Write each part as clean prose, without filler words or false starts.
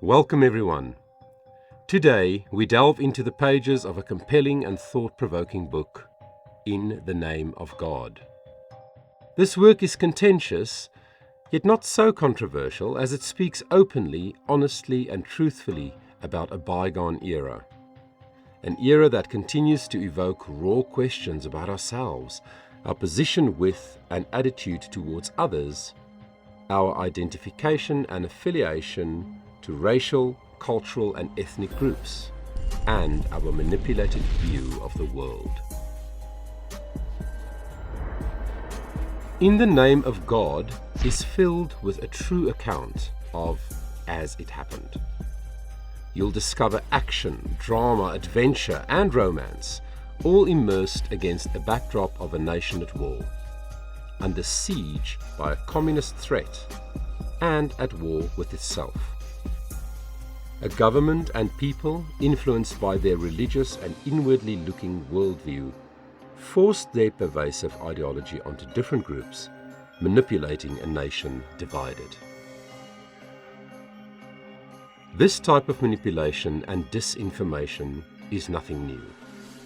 Welcome everyone. Today we delve into the pages of a compelling and thought-provoking book, In the Name of God. This work is contentious, yet not so controversial, as it speaks openly, honestly and truthfully about a bygone era. An era that continues to evoke raw questions about ourselves, our position with and attitude towards others, our identification and affiliation to racial, cultural and ethnic groups, and our manipulated view of the world. In the Name of God is filled with a true account of As It Happened. You'll discover action, drama, adventure and romance, all immersed against a backdrop of a nation at war, under siege by a communist threat, and at war with itself. A government and people influenced by their religious and inwardly looking worldview forced their pervasive ideology onto different groups, manipulating a nation divided. This type of manipulation and disinformation is nothing new.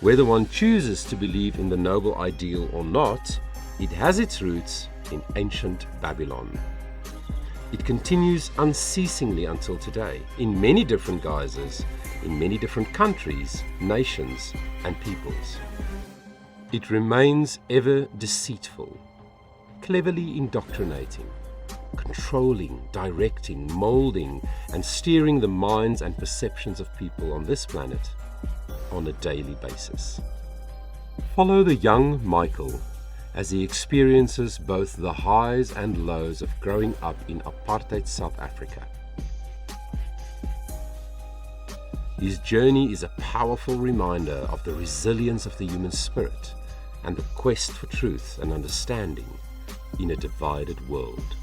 Whether one chooses to believe in the noble ideal or not, it has its roots in ancient Babylon. It continues unceasingly until today, in many different guises, in many different countries, nations, and peoples. It remains ever deceitful, cleverly indoctrinating, controlling, directing, molding, and steering the minds and perceptions of people on this planet on a daily basis. Follow the young Michael as he experiences both the highs and lows of growing up in apartheid South Africa. His journey is a powerful reminder of the resilience of the human spirit and the quest for truth and understanding in a divided world.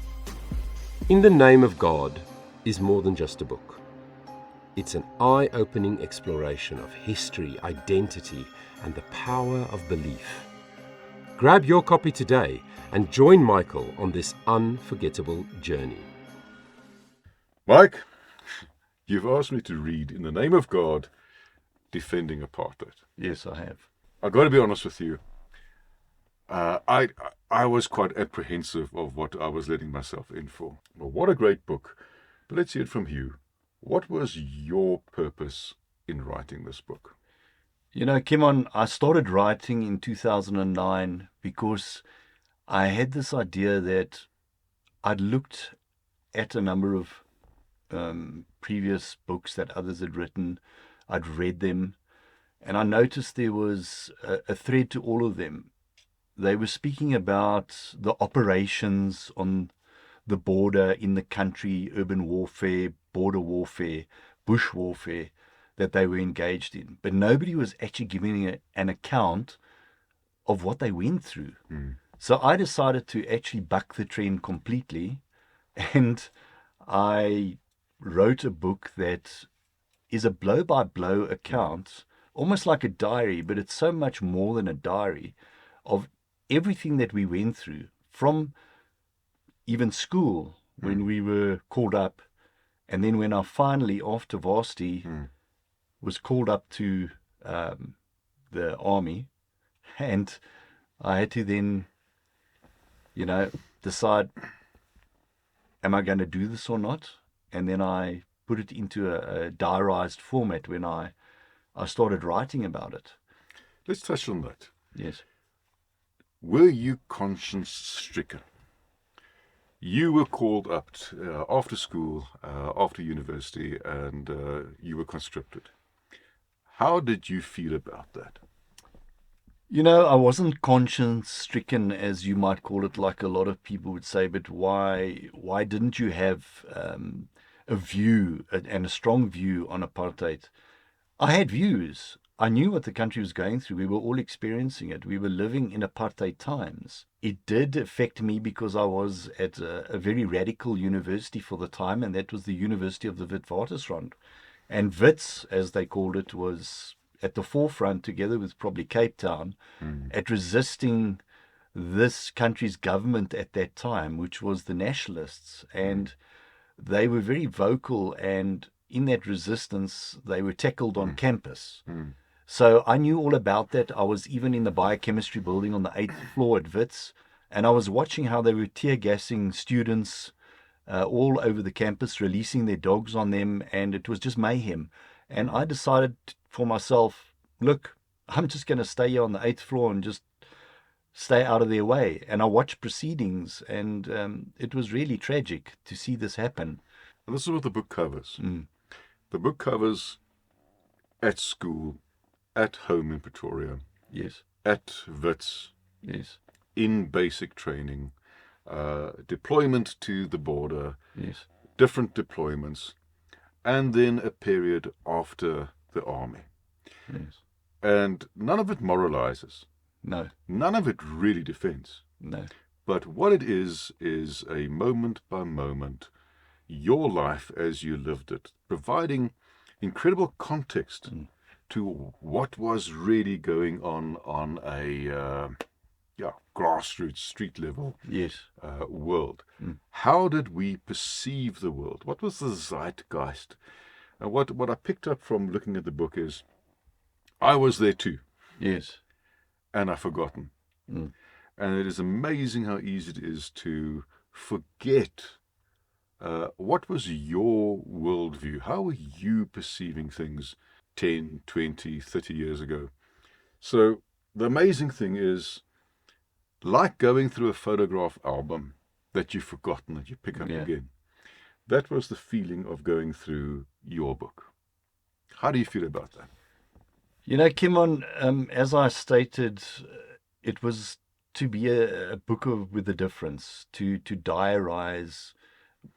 In the Name of God is more than just a book. It's an eye-opening exploration of history, identity, and the power of belief. Grab your copy today and join Michael on this unforgettable journey. Mike, you've asked me to read In the Name of God, Defending Apartheid. Yes, I have. I've got to be honest with you. I was quite apprehensive of what I was letting myself in for. Well, what a great book. But let's hear it from you. What was your purpose in writing this book? You know, Kimon, I started writing in 2009 because I had this idea that I'd looked at a number of previous books that others had written. I'd read them, and I noticed there was a thread to all of them. They were speaking about the operations on the border, in the country, urban warfare, border warfare, bush warfare, that they were engaged in, but nobody was actually giving an account of what they went through. So I decided to actually buck the trend completely, and I wrote a book that is a blow-by-blow account, almost like a diary, but it's so much more than a diary, of everything that we went through, from even school, when we were called up, and then when I finally, after varsity, was called up to the army, and I had to then, decide, am I going to do this or not? And then I put it into a diarized format when I started writing about it. Let's touch on that. Yes. Were you conscience-stricken? You were called up after school, after university, and you were conscripted. How did you feel about that? You know, I wasn't conscience-stricken, as you might call it, like a lot of people would say, but why didn't you have a view and a strong view on apartheid? I had views. I knew what the country was going through. We were all experiencing it. We were living in apartheid times. It did affect me because I was at a very radical university for the time, and that was the University of the Witwatersrand. And Wits, as they called it, was at the forefront, together with probably Cape Town, at resisting this country's government at that time, which was the nationalists. And they were very vocal, and in that resistance, they were tackled on campus. So I knew all about that. I was even in the biochemistry building on the 8th floor at WITS, and I was watching how they were tear gassing students all over the campus, releasing their dogs on them, and it was just mayhem. And I decided for myself, look, I'm just going to stay here on the 8th floor and just stay out of their way. And I watched proceedings, and it was really tragic to see this happen. And this is what the book covers. The book covers at school, at home in Pretoria, Yes, at WITS, yes, in basic training, deployment to the border, yes, different deployments, and then a period after the army. yes. And none of it moralizes. No, None of it really defends. no. But what it is a moment by moment, your life as you lived it, providing incredible context to what was really going on a grassroots, street level Yes, world. How did we perceive the world? What was the zeitgeist? And what I picked up from looking at the book is, I was there too, yes, and I've forgotten. And it is amazing how easy it is to forget what was your worldview. How were you perceiving things 10, 20, 30 years ago? So the amazing thing is, like going through a photograph album that you've forgotten, that you pick up again. That was the feeling of going through your book. How do you feel about that? You know, Kimon, as I stated, it was to be a book with a difference, to diarize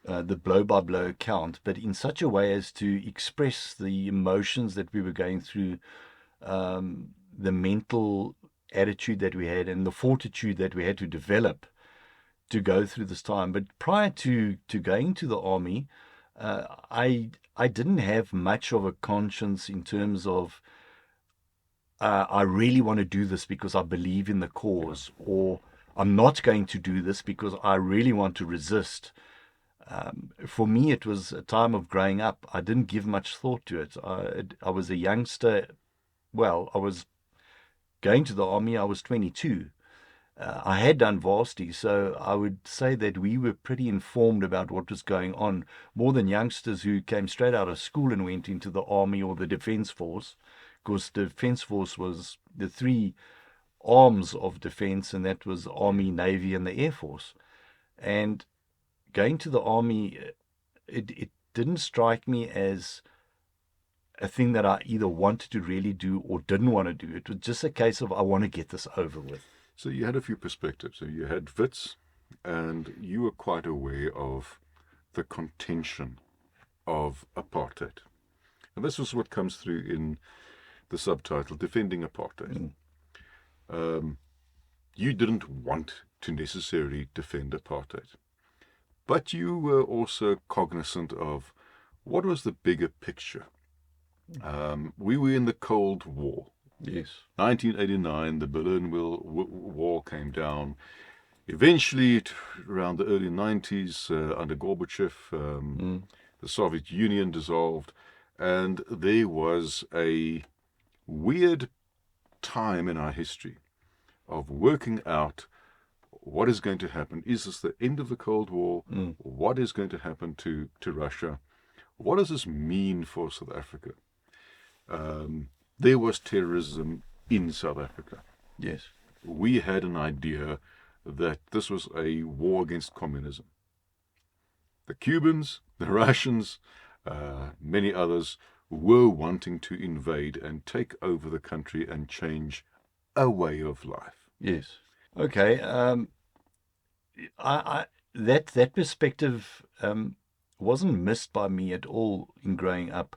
the blow-by-blow account, but in such a way as to express the emotions that we were going through, the mental attitude that we had, and the fortitude that we had to develop to go through this time. But prior to going to the army, I didn't have much of a conscience in terms of I really want to do this because I believe in the cause, or I'm not going to do this because I really want to resist. For me, it was a time of growing up. I didn't give much thought to it. I was a youngster. Well, I was going to the army. I was 22. I had done varsity, so I would say that we were pretty informed about what was going on, more than youngsters who came straight out of school and went into the army or the defense force, because the defense force was the three arms of defense, and that was Army, Navy, and the Air Force. And going to the army, it didn't strike me as a thing that I either wanted to really do or didn't want to do. It was just a case of, I want to get this over with. So you had a few perspectives. So you had WITS, and you were quite aware of the contention of apartheid. And this was what comes through in the subtitle, Defending Apartheid. You didn't want to necessarily defend apartheid, but you were also cognizant of what was the bigger picture. We were in the Cold War. Yes. 1989, the Berlin Wall came down. Eventually, around the early 90s, under Gorbachev, the Soviet Union dissolved, and there was a weird time in our history of working out what is going to happen. Is this the end of the Cold War? What is going to happen to Russia? What does this mean for South Africa? There was terrorism in South Africa. Yes. We had an idea that this was a war against communism. The Cubans, the Russians, many others were wanting to invade and take over the country and change a way of life. Yes. Okay. That perspective wasn't missed by me at all in growing up.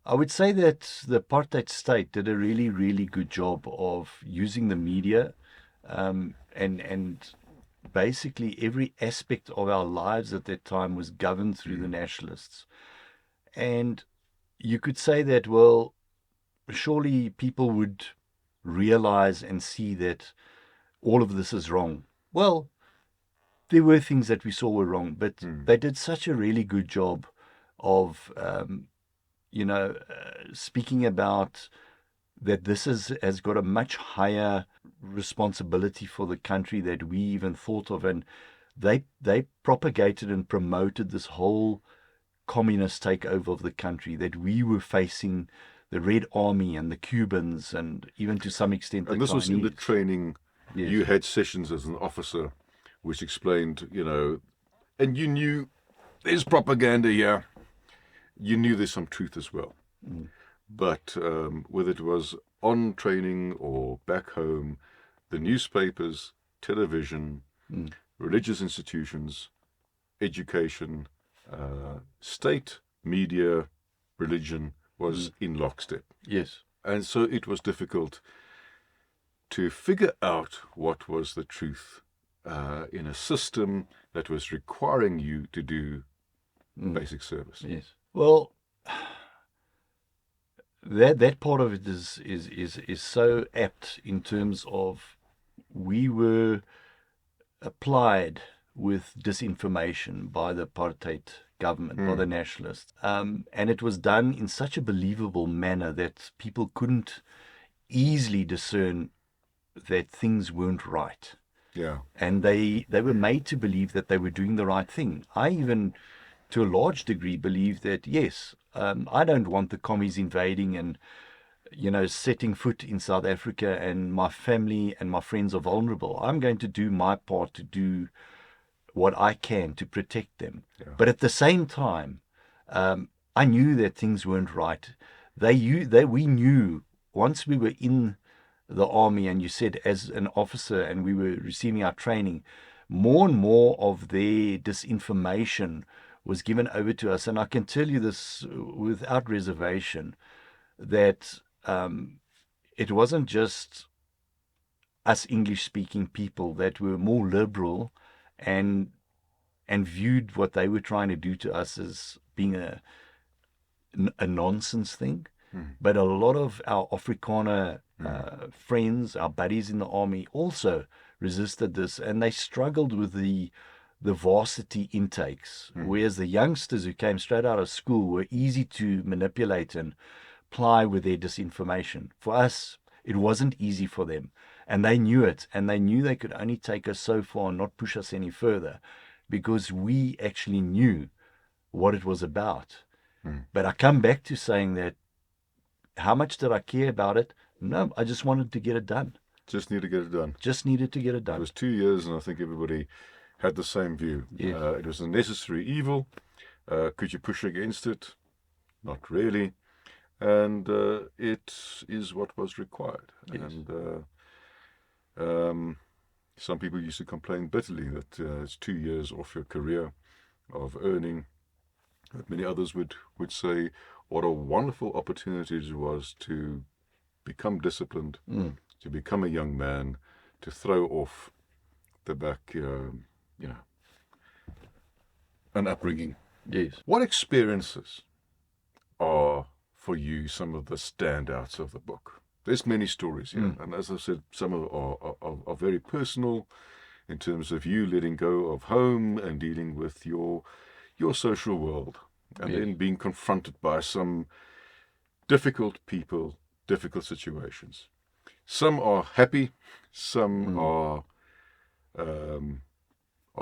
I would say that the apartheid state did a really, really good job of using the media, and basically every aspect of our lives at that time was governed through the nationalists. And you could say that, well, surely people would realize and see that all of this is wrong. Well, there were things that we saw were wrong, but they did such a really good job of speaking about that this has got a much higher responsibility for the country that we even thought of. And they propagated and promoted this whole communist takeover of the country, that we were facing the Red Army and the Cubans and even to some extent the And this Chinese. was in the training. Yes. You had sessions as an officer which explained, and you knew there's propaganda here. You knew there's some truth as well. But whether it was on training or back home, the newspapers, television, religious institutions, education, state, media, religion was in lockstep. Yes. And so it was difficult to figure out what was the truth in a system that was requiring you to do basic service. Yes. Well, that part of it is so apt in terms of we were applied with disinformation by the apartheid government, by the nationalists. And it was done in such a believable manner that people couldn't easily discern that things weren't right. Yeah. And they were made to believe that they were doing the right thing. I even, to a large degree, believe that, yes, I don't want the commies invading and, setting foot in South Africa, and my family and my friends are vulnerable. I'm going to do my part to do what I can to protect them. Yeah. But at the same time, I knew that things weren't right. We knew once we were in the army, and you said as an officer, and we were receiving our training, more and more of their disinformation was given over to us. And I can tell you this without reservation, that it wasn't just us English-speaking people that were more liberal and viewed what they were trying to do to us as being a nonsense thing. But a lot of our Afrikaner friends, our buddies in the army, also resisted this, and they struggled with the varsity intakes, whereas the youngsters who came straight out of school were easy to manipulate and ply with their disinformation. For us, it wasn't easy for them, and they knew it, and they knew they could only take us so far and not push us any further, because we actually knew what it was about. But I come back to saying that, how much did I care about it? No, I just wanted to get it done. Just need to get it done. Just needed to get it It done. was 2 years, and I think everybody had the same view. Yes. It was a necessary evil. Could you push against it? Not really. And it is what was required. Yes. And some people used to complain bitterly that it's 2 years off your career of earning. But many others would say what a wonderful opportunity it was to become disciplined, to become a young man, to throw off the back, an upbringing. Yes. What experiences are for you some of the standouts of the book? There's many stories here, and as I said, some of are very personal in terms of you letting go of home and dealing with your social world, and then being confronted by some difficult people, difficult situations. Some are happy, some are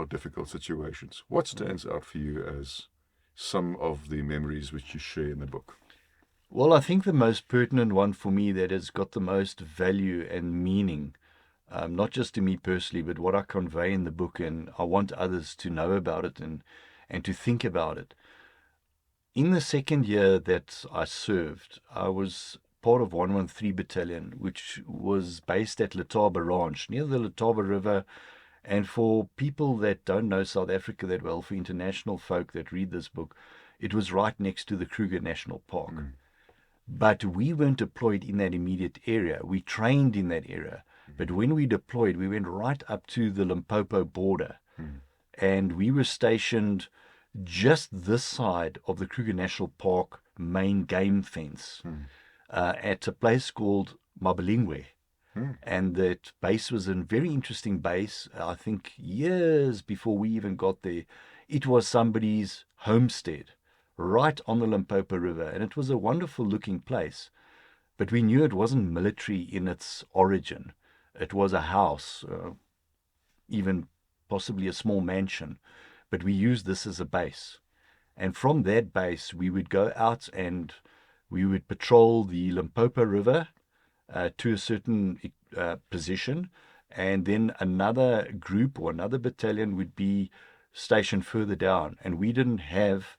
difficult situations. What stands out for you as some of the memories which you share in the book? Well, I think the most pertinent one for me that has got the most value and meaning, not just to me personally, but what I convey in the book, and I want others to know about it and to think about it. In the second year that I served, I was part of 113 Battalion, which was based at Letaba Ranch, near the Letaba River. And for people that don't know South Africa that well, for international folk that read this book, it was right next to the Kruger National Park. But we weren't deployed in that immediate area. We trained in that area. But when we deployed, we went right up to the Limpopo border. And we were stationed just this side of the Kruger National Park main game fence at a place called Matabeleland. And that base was a very interesting base. I think years before we even got there, it was somebody's homestead right on the Limpopo River. And it was a wonderful looking place. But we knew it wasn't military in its origin. It was a house, even possibly a small mansion. But we used this as a base. And from that base, we would go out and we would patrol the Limpopo River to a certain position. And then another group or another battalion would be stationed further down. And we didn't have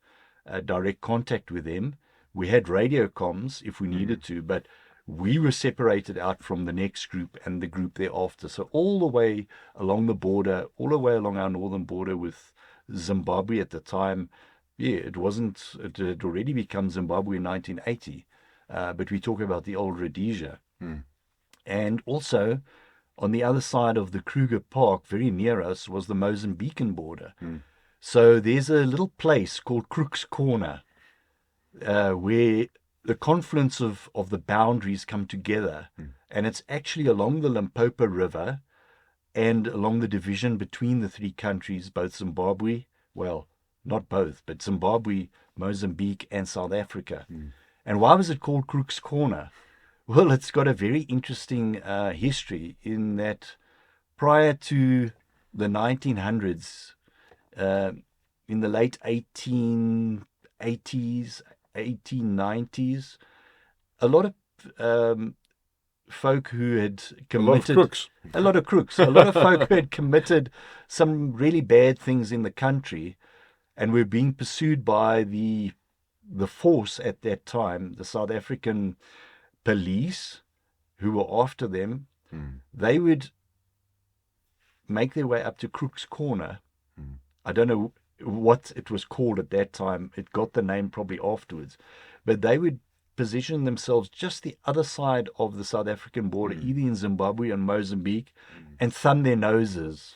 direct contact with them. We had radio comms if we needed to, but we were separated out from the next group and the group thereafter. So all the way along the border, all the way along our northern border with Zimbabwe at the time, it had already become Zimbabwe in 1980, but we talk about the old Rhodesia. And also, on the other side of the Kruger Park, very near us, was the Mozambican border. So there's a little place called Crook's Corner, where the confluence of the boundaries come together. And it's actually along the Limpopo River and along the division between the three countries, both Zimbabwe, well, not both, but Zimbabwe, Mozambique, and South Africa. And why was it called Crook's Corner? Well, it's got a very interesting history in that prior to the 1900s, in the late 1880s, 1890s, a lot of folk who had committed... A lot of crooks. A lot of folk who had committed some really bad things in the country and were being pursued by the force at that time, the South African police, who were after them. They would make their way up to Crook's Corner. I don't know what it was called at that time. It got the name probably afterwards. But they would position themselves just the other side of the South African border, either in Zimbabwe and Mozambique, and thumb their noses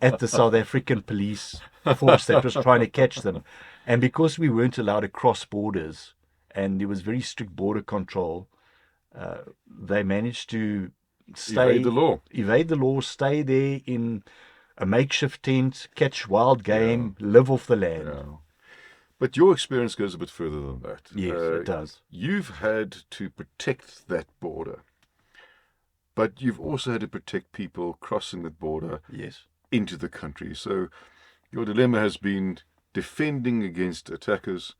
at the South African police force that was trying to catch them. And because we weren't allowed to cross borders, and there was very strict border control, they managed to evade the law, stay there in a makeshift tent, catch wild game, live off the land. But your experience goes a bit further than that. Yes, it does. You've had to protect that border, but you've also had to protect people crossing that border into the country. So your dilemma has been defending against attackers,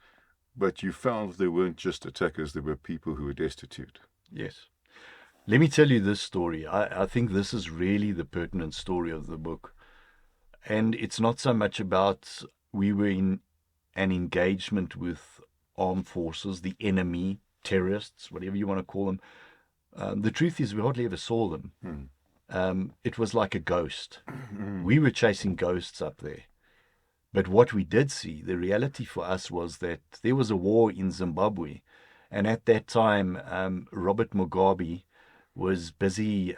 but you found that they weren't just attackers, there were people who were destitute. Yes. Let me tell you this story. I think this is really the pertinent story of the book. And it's not so much about we were in an engagement with armed forces, the enemy, terrorists, whatever you want to call them. The truth is we hardly ever saw them. It was like a ghost. We were chasing ghosts up there. But what we did see, the reality for us was that there was a war in Zimbabwe. And at that time, Robert Mugabe was busy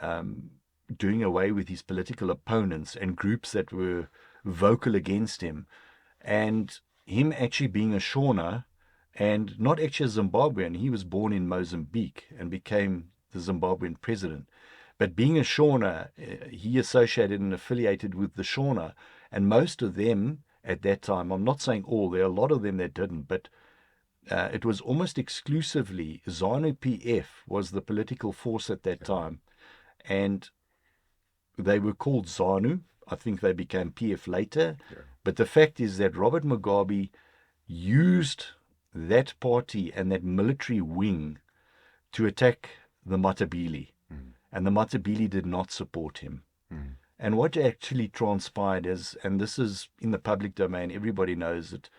doing away with his political opponents and groups that were vocal against him. And him actually being a Shona and not actually a Zimbabwean, he was born in Mozambique and became the Zimbabwean president. But being a Shona, he associated and affiliated with the Shona. And most of them at that time, I'm not saying all, there are a lot of them that didn't, but it was almost exclusively ZANU-PF was the political force at that time. And they were called ZANU. I think they became PF later. But the fact is that Robert Mugabe used that party and that military wing to attack the Matabele. And the Matabele did not support him. And what actually transpired is, and this is in the public domain, everybody knows it,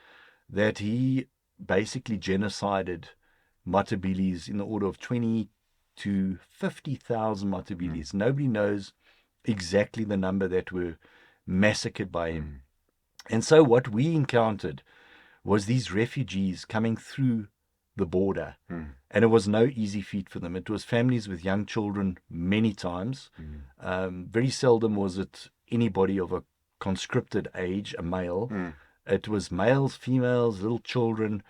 that he basically genocided Matabele's in the order of 20 to 50,000 Matabele's. Nobody knows exactly the number that were massacred by him. And so what we encountered was these refugees coming through the border. And it was no easy feat for them. It was families with young children many times. Very seldom was it anybody of a conscripted age, a male. It was males, females, little children,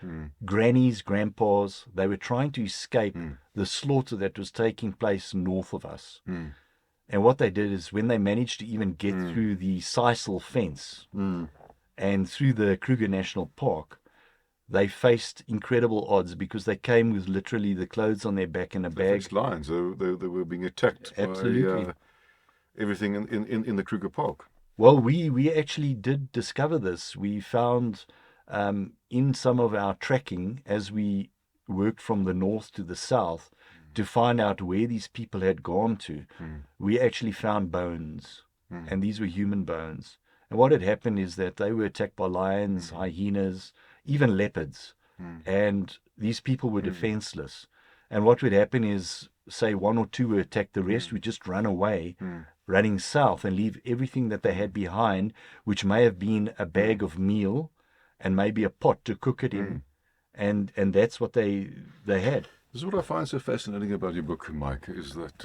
grannies, grandpas. They were trying to escape the slaughter that was taking place north of us. And what they did is when they managed to even get through the sisal fence and through the Kruger National Park, they faced incredible odds because they came with literally the clothes on their back and a They bag. faced lions. They were being attacked Absolutely. by everything in the Kruger Park. Well, we actually did discover this. We found in some of our tracking, as we worked from the north to the south to find out where these people had gone to, we actually found bones, and these were human bones. And what had happened is that they were attacked by lions, hyenas, even leopards, and these people were defenseless. And what would happen is, say, one or two were attacked, the rest would just run away, running south, and leave everything that they had behind, which may have been a bag of meal and maybe a pot to cook it in. And that's what they had. This is what I find so fascinating about your book, Mike, is that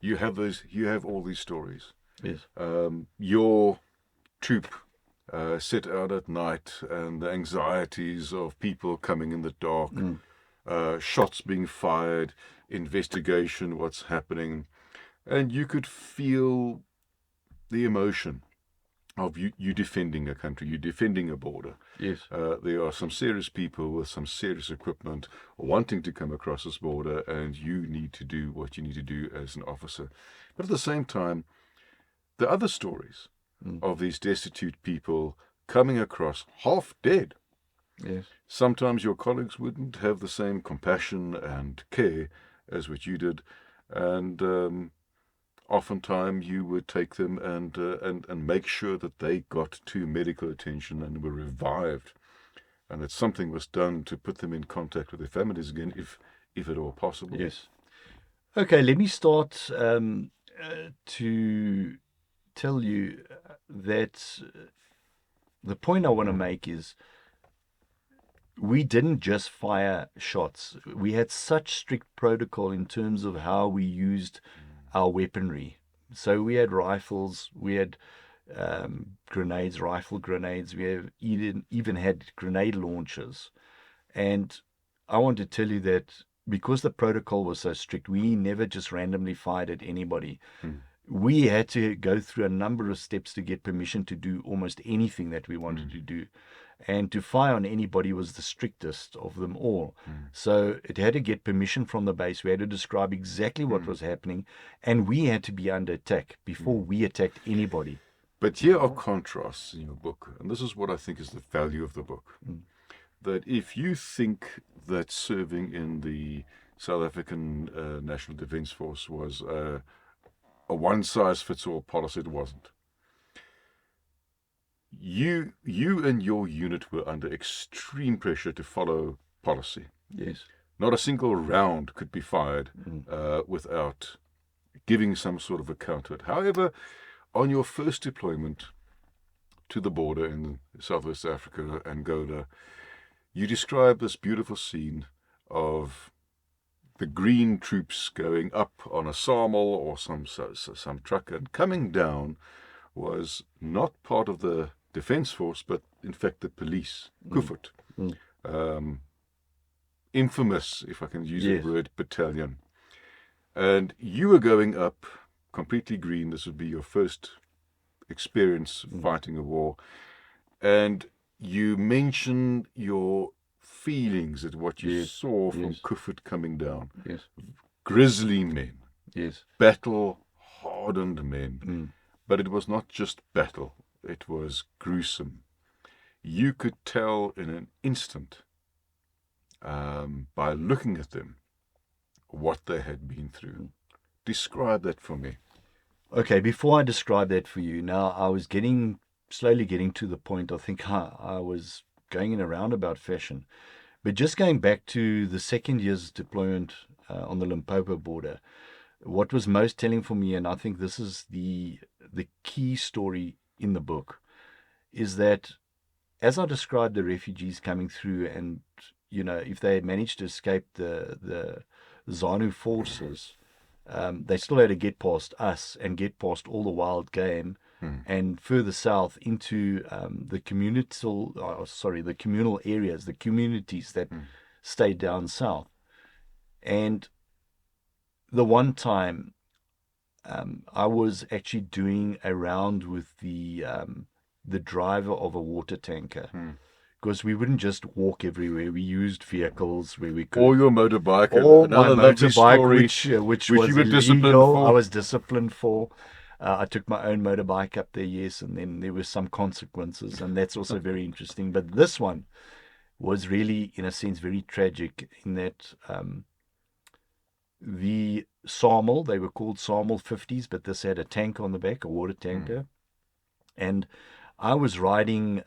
you have all these stories. Yes. Your troop set out at night, and the anxieties of people coming in the dark, shots being fired, investigation, what's happening, and you could feel the emotion of you defending a country, you defending a border. Yes. There are some serious people with some serious equipment wanting to come across this border, and you need to do what you need to do as an officer. But at the same time, the other stories of these destitute people coming across half dead. Yes. Sometimes your colleagues wouldn't have the same compassion and care as what you did, and oftentimes you would take them and make sure that they got to medical attention and were revived, and that something was done to put them in contact with their families again, if at all possible. Yes. Okay, let me start to tell you that the point I want to make is we didn't just fire shots. We had such strict protocol in terms of how we used our weaponry. So we had rifles, we had grenades, rifle grenades, we have even had grenade launchers. And I want to tell you that because the protocol was so strict, we never just randomly fired at anybody. We had to go through a number of steps to get permission to do almost anything that we wanted to do. And to fire on anybody was the strictest of them all. So it had to get permission from the base. We had to describe exactly what was happening, and we had to be under attack before we attacked anybody. But here are contrasts in your book, and this is what I think is the value of the book. That if you think that serving in the South African National Defence Force was a one-size-fits-all policy, it wasn't. You and your unit were under extreme pressure to follow policy. Yes. Not a single round could be fired without giving some sort of account to it. However, on your first deployment to the border in Southwest Africa, Angola, you describe this beautiful scene of the green troops going up on a SAML or some truck, and coming down was not part of the Defence Force, but in fact the police, Koevoet. Infamous, if I can use the word, battalion. And you were going up completely green. This would be your first experience fighting a war. And you mentioned your feelings at what you saw from Koevoet coming down. Yes. Grizzly men. Yes. Battle-hardened men. But it was not just battle. It was gruesome. You could tell in an instant, by looking at them, what they had been through. Describe that for me. Okay, before I describe that for you, now I was slowly getting to the point. I think I was going in a roundabout fashion. But just going back to the second year's deployment on the Limpopo border, what was most telling for me, and I think this is the key story in the book, is that as I described the refugees coming through, and if they had managed to escape the ZANU forces, they still had to get past us and get past all the wild game and further south into the communal areas, the communities that stayed down south. And the one time I was actually doing a round with the driver of a water tanker because we wouldn't just walk everywhere. We used vehicles where we could. Or your motorbike. Or my another lovely motorbike, story, which which was you were disciplined illegal. for. I was disciplined for. I took my own motorbike up there, yes, and then there were some consequences, and that's also very interesting. But this one was really, in a sense, very tragic in that the SAML, they were called SAML 50s, but this had a tank on the back, a water tanker. And I was riding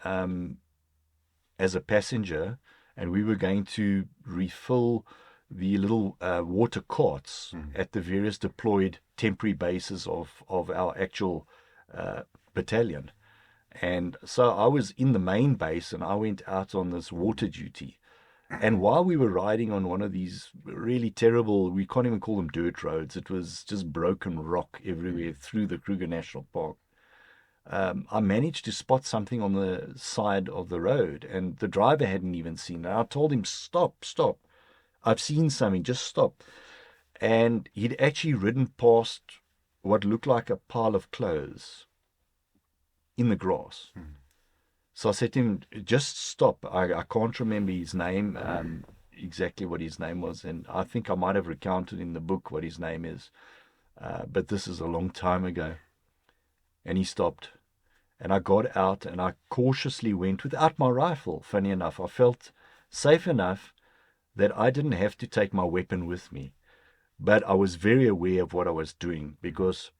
as a passenger, and we were going to refill the little water carts at the various deployed temporary bases of our actual battalion. And so I was in the main base, and I went out on this water duty. And while we were riding on one of these really terrible, we can't even call them dirt roads, it was just broken rock everywhere through the Kruger National Park, I managed to spot something on the side of the road, and the driver hadn't even seen it. I told him, stop, I've seen something, just stop. And he'd actually ridden past what looked like a pile of clothes in the grass. So I said to him, just stop. I can't remember his name, exactly what his name was, and I think I might have recounted in the book what his name is, but this is a long time ago. And he stopped, and I got out, and I cautiously went without my rifle. Funny enough, I felt safe enough that I didn't have to take my weapon with me, but I was very aware of what I was doing, because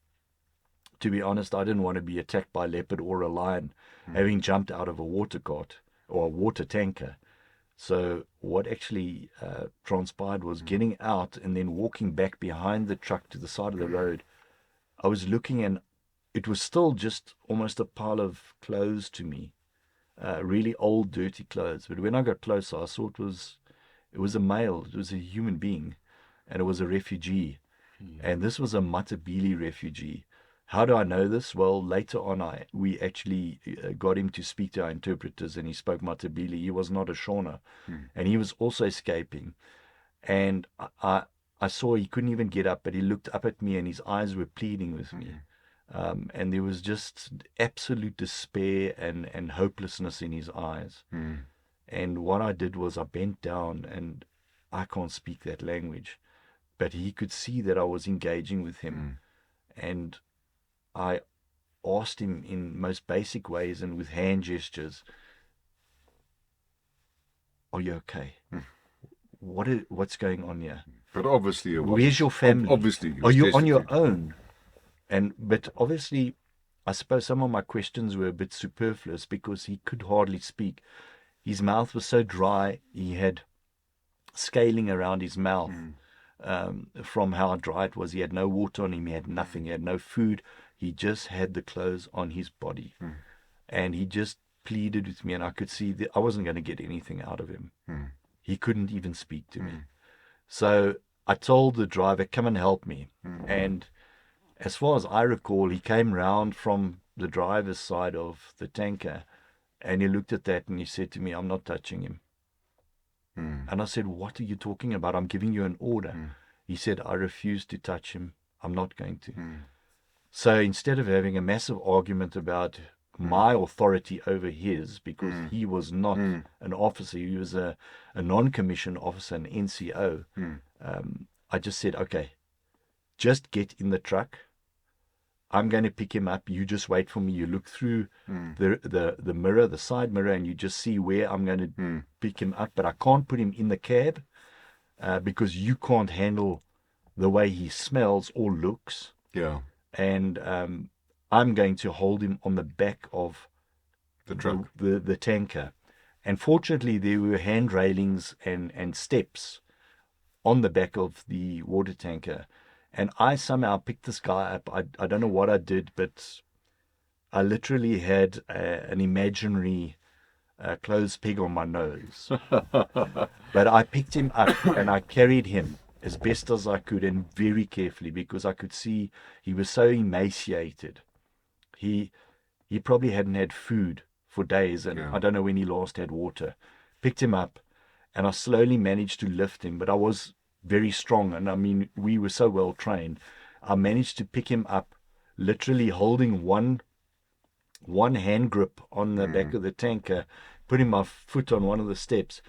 to be honest, I didn't want to be attacked by a leopard or a lion, having jumped out of a water cart or a water tanker. So what actually transpired was getting out and then walking back behind the truck to the side of the road. I was looking, and it was still just almost a pile of clothes to me, really old, dirty clothes. But when I got closer, I saw it was a male, it was a human being, and it was a refugee. And this was a Matabeleland refugee. How do I know this? Well, later on, we actually got him to speak to our interpreters, and he spoke Matabele. He was not a Shona, and he was also escaping. And I saw he couldn't even get up, but he looked up at me, and his eyes were pleading with me. And there was just absolute despair and hopelessness in his eyes. And what I did was I bent down, and I can't speak that language, but he could see that I was engaging with him. And I asked him in most basic ways and with hand gestures, "Are you okay? What's going on here? But obviously, Where's your family? Obviously, Are you on your own?" But obviously, I suppose some of my questions were a bit superfluous, because he could hardly speak. His mouth was so dry, he had scaling around his mouth from how dry it was. He had no water on him, he had nothing, he had no food. He just had the clothes on his body. And he just pleaded with me, and I could see that I wasn't going to get anything out of him. He couldn't even speak to me. So I told the driver, "Come and help me." And as far as I recall, he came round from the driver's side of the tanker, and he looked at that and he said to me, "I'm not touching him." And I said, "What are you talking about? I'm giving you an order." He said, "I refuse to touch him. I'm not going to." So instead of having a massive argument about my authority over his, because he was not an officer, he was a non-commissioned officer, an NCO, I just said, "Okay, just get in the truck. I'm going to pick him up. You just wait for me. You look through the mirror, the side mirror, and you just see where I'm going to pick him up. But I can't put him in the cab because you can't handle the way he smells or looks. Yeah. And I'm going to hold him on the back of The truck. the tanker." And fortunately, there were hand railings and steps on the back of the water tanker. And I somehow picked this guy up. I don't know what I did, but I literally had an imaginary clothes peg on my nose. But I picked him up and I carried him as best as I could, and very carefully, because I could see he was so emaciated. He probably hadn't had food for days, and I don't know when he last had water. Picked him up, and I slowly managed to lift him, but I was very strong, and I mean, we were so well trained. I managed to pick him up, literally holding one hand grip on the back of the tanker, putting my foot on one of the steps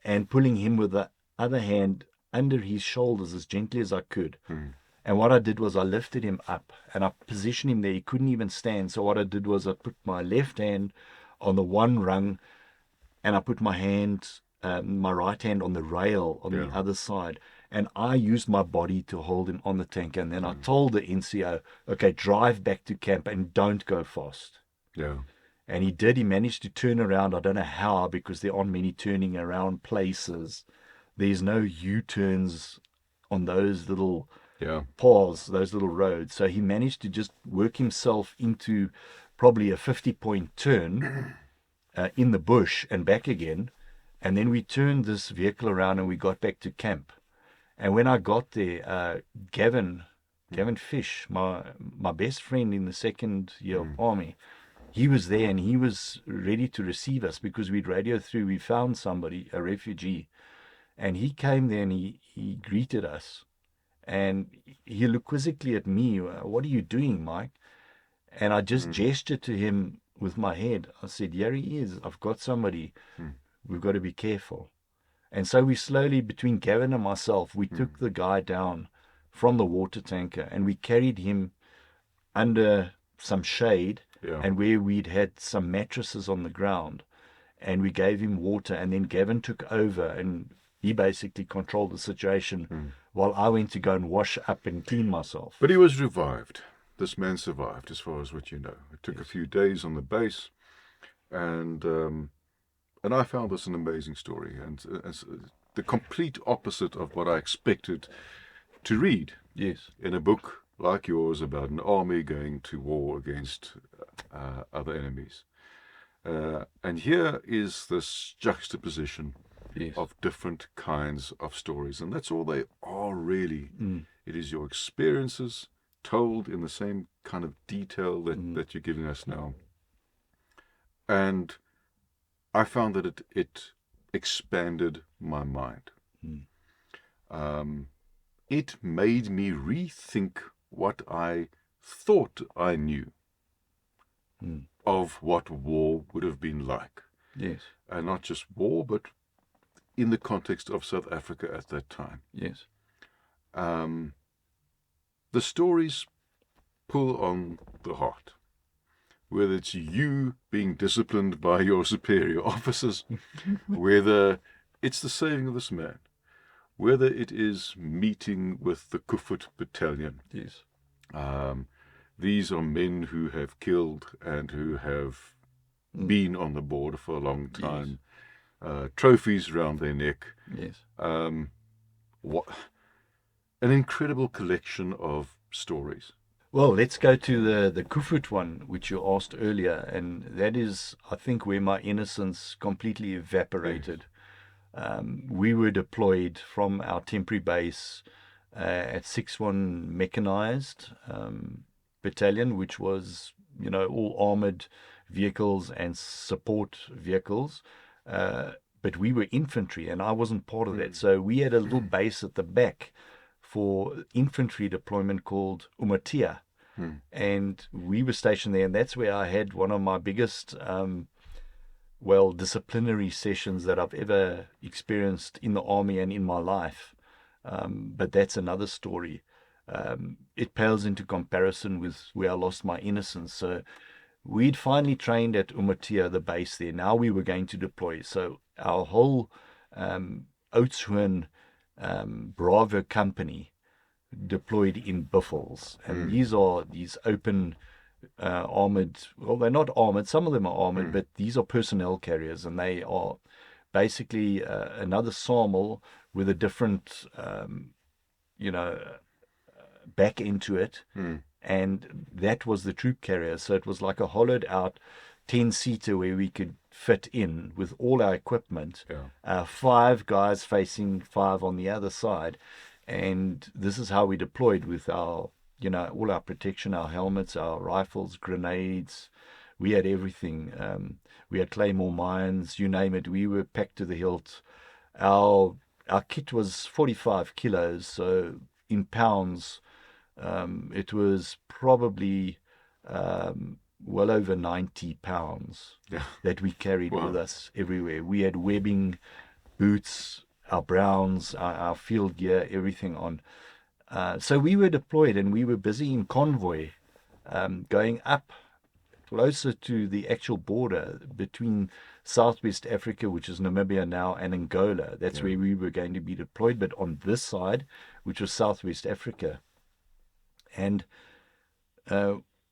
and pulling him with the other hand under his shoulders as gently as I could. And what I did was I lifted him up and I positioned him there. He couldn't even stand. So what I did was I put my left hand on the one rung and I put my right hand on the rail on the other side. And I used my body to hold him on the tanker. And then I told the NCO, okay, drive back to camp and don't go fast. Yeah. And he did. He managed to turn around. I don't know how, because there aren't many turning around places. There's no U-turns on those little paths, those little roads. So he managed to just work himself into probably a 50-point turn in the bush and back again. And then we turned this vehicle around and we got back to camp. And when I got there, Gavin Fish, my best friend in the second year of army, he was there and he was ready to receive us because we'd radioed through. We found somebody, a refugee, and he came there and he greeted us. And he looked quizzically at me. What are you doing, Mike? And I just gestured to him with my head. I said, here he is. I've got somebody. We've got to be careful. And so we slowly, between Gavin and myself, we took the guy down from the water tanker and we carried him under some shade and where we'd had some mattresses on the ground, and we gave him water, and then Gavin took over and he basically controlled the situation while I went to go and wash up and clean myself. But he was revived. This man survived, as far as what you know. It took a few days on the base, and I found this an amazing story, and the complete opposite of what I expected to read. Yes. In a book like yours about an army going to war against other enemies. And here is this juxtaposition of different kinds of stories, and that's all they are really. It is your experiences told in the same kind of detail that you're giving us now. And I found that it expanded my mind. It made me rethink what I thought I knew of what war would have been like. Yes. And not just war, but in the context of South Africa at that time. Yes. The stories pull on the heart. Whether it's you being disciplined by your superior officers, whether it's the saving of this man, whether it is meeting with the Koevoet battalion. Yes. These are men who have killed and who have been on the border for a long time. Trophies around their neck. Yes. What an incredible collection of stories. Well, let's go to the Koevoet one, which you asked earlier, and that is, I think, where my innocence completely evaporated. We were deployed from our temporary base at 6-1 mechanized battalion, which was, all armored vehicles and support vehicles. But we were infantry, and I wasn't part of that. So we had a little base at the back for infantry deployment called Omuthiya. And we were stationed there, and that's where I had one of my biggest, disciplinary sessions that I've ever experienced in the army and in my life. But that's another story. It pales into comparison with where I lost my innocence. So we'd finally trained at Omuthiya, the base there. Now we were going to deploy. So our whole 𝐓𝐇𝐈𝐒 Bravo company deployed in Buffels, and these are these open armored, well, they're not armored, some of them are armored, but these are personnel carriers, and they are basically another SAML with a different back into it, and that was the troop carrier. So it was like a hollowed out 10-seater where we could fit in with all our equipment, 5 guys facing 5 on the other side. And this is how we deployed with our, all our protection, our helmets, our rifles, grenades. We had everything. We had claymore mines, you name it. We were packed to the hilt. Our kit was 45 kilos, so in pounds, it was probably well over 90 pounds Yeah. that we carried Wow. with us everywhere. We had webbing, boots, our browns, our field gear, everything on. So we were deployed and we were busy in convoy, going up closer to the actual border between Southwest Africa, which is Namibia now, and Angola. That's where we were going to be deployed, but on this side, which was Southwest Africa. And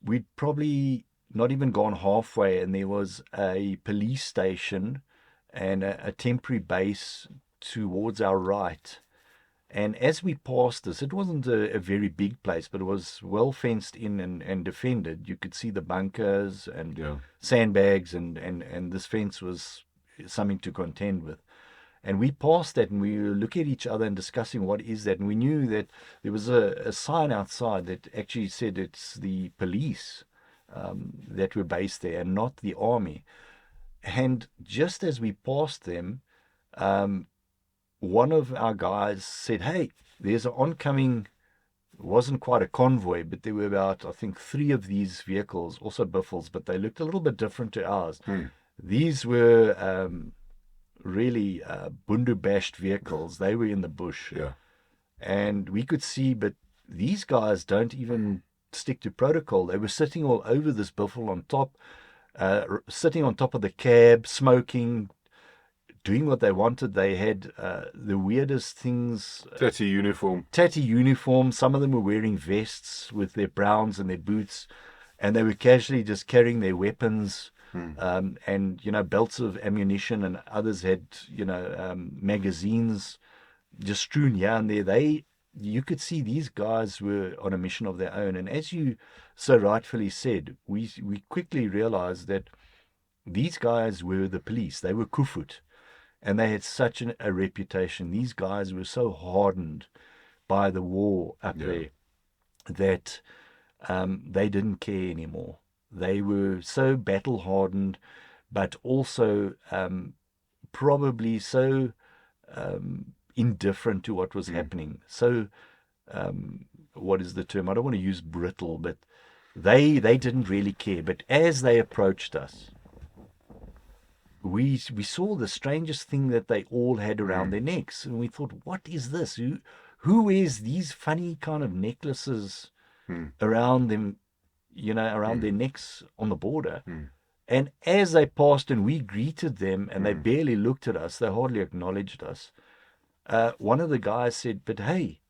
we'd probably not even gone halfway, and there was a police station and a temporary base towards our right. And as we passed this, it wasn't a very big place, but it was well fenced in and defended. You could see the bunkers and sandbags, and this fence was something to contend with. And we passed that, and we were looking at each other and discussing what is that. And we knew that there was a sign outside that actually said it's the police that were based there and not the army. And just as we passed them, one of our guys said, "Hey, there's an oncoming," it wasn't quite a convoy, but there were about, I think, 3 of these vehicles, also Biffles, but they looked a little bit different to ours. These were really bundu-bashed vehicles. They were in the bush. Yeah. And we could see, but these guys don't even stick to protocol. They were sitting all over this Biffle on top, sitting on top of the cab, smoking, doing what they wanted. They had the weirdest things. Tatty uniform. Tatty uniforms. Some of them were wearing vests with their browns and their boots, and they were casually just carrying their weapons, and belts of ammunition, and others had magazines just strewn here and there. You could see these guys were on a mission of their own, and as you so rightfully said, we quickly realized that these guys were the police. They were Koevoet. And they had such a reputation. These guys were so hardened by the war up there that they didn't care anymore. They were so battle hardened, but also probably so indifferent to what was happening. So, what is the term? I don't want to use brittle, but they didn't really care. But as they approached us, we saw the strangest thing that they all had around their necks, and we thought, what is this? Who wears these funny kind of necklaces around them, around their necks on the border? And as they passed and we greeted them, and they barely looked at us, they hardly acknowledged us, one of the guys said, "But hey,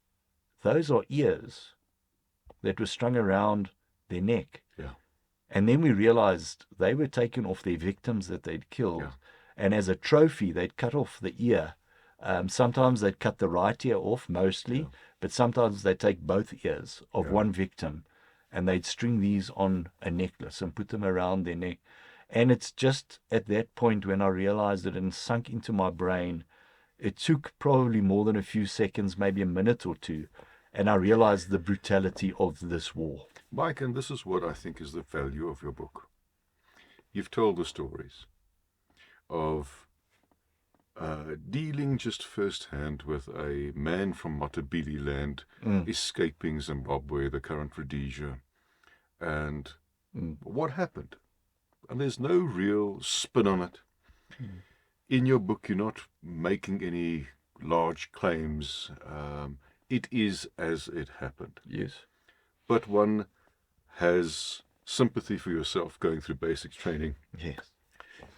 those are ears that were strung around their neck." And then we realized they were taken off their victims that they'd killed. And as a trophy, they'd cut off the ear. Sometimes they'd cut the right ear off, mostly, but sometimes they'd take both ears of one victim, and they'd string these on a necklace and put them around their neck. And it's just at that point when I realized it and sunk into my brain. It took probably more than a few seconds, maybe a minute or two, and I realized the brutality of this war. Mike, and this is what I think is the value of your book. You've told the stories of dealing just firsthand with a man from Matabeleland escaping Zimbabwe, the current Rhodesia, and what happened. And there's no real spin on it. In your book, you're not making any large claims. It is as it happened. Yes. But one has sympathy for yourself going through basics training. Yes.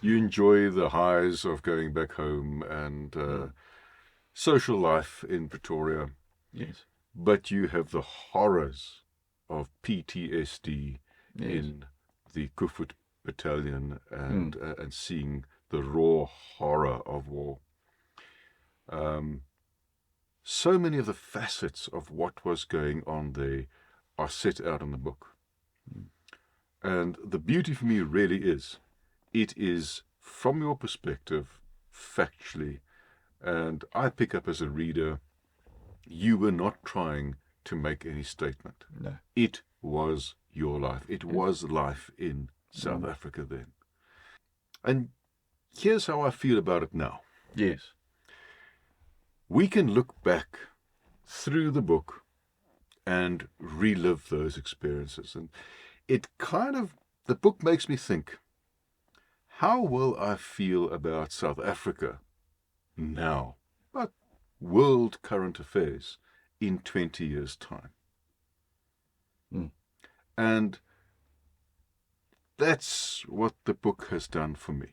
You enjoy the highs of going back home and social life in Pretoria. Yes. But you have the horrors of PTSD in the Koevoet battalion and seeing the raw horror of war. So many of the facets of what was going on there are set out in the book. And the beauty for me really is, it is from your perspective, factually, and I pick up as a reader, you were not trying to make any statement. No. It was your life. It was life in South Africa then. And here's how I feel about it now. Yes. We can look back through the book and relive those experiences. And it kind of the book makes me think, how will I feel about South Africa now, about world current affairs in 20 years' time? And that's what the book has done for me.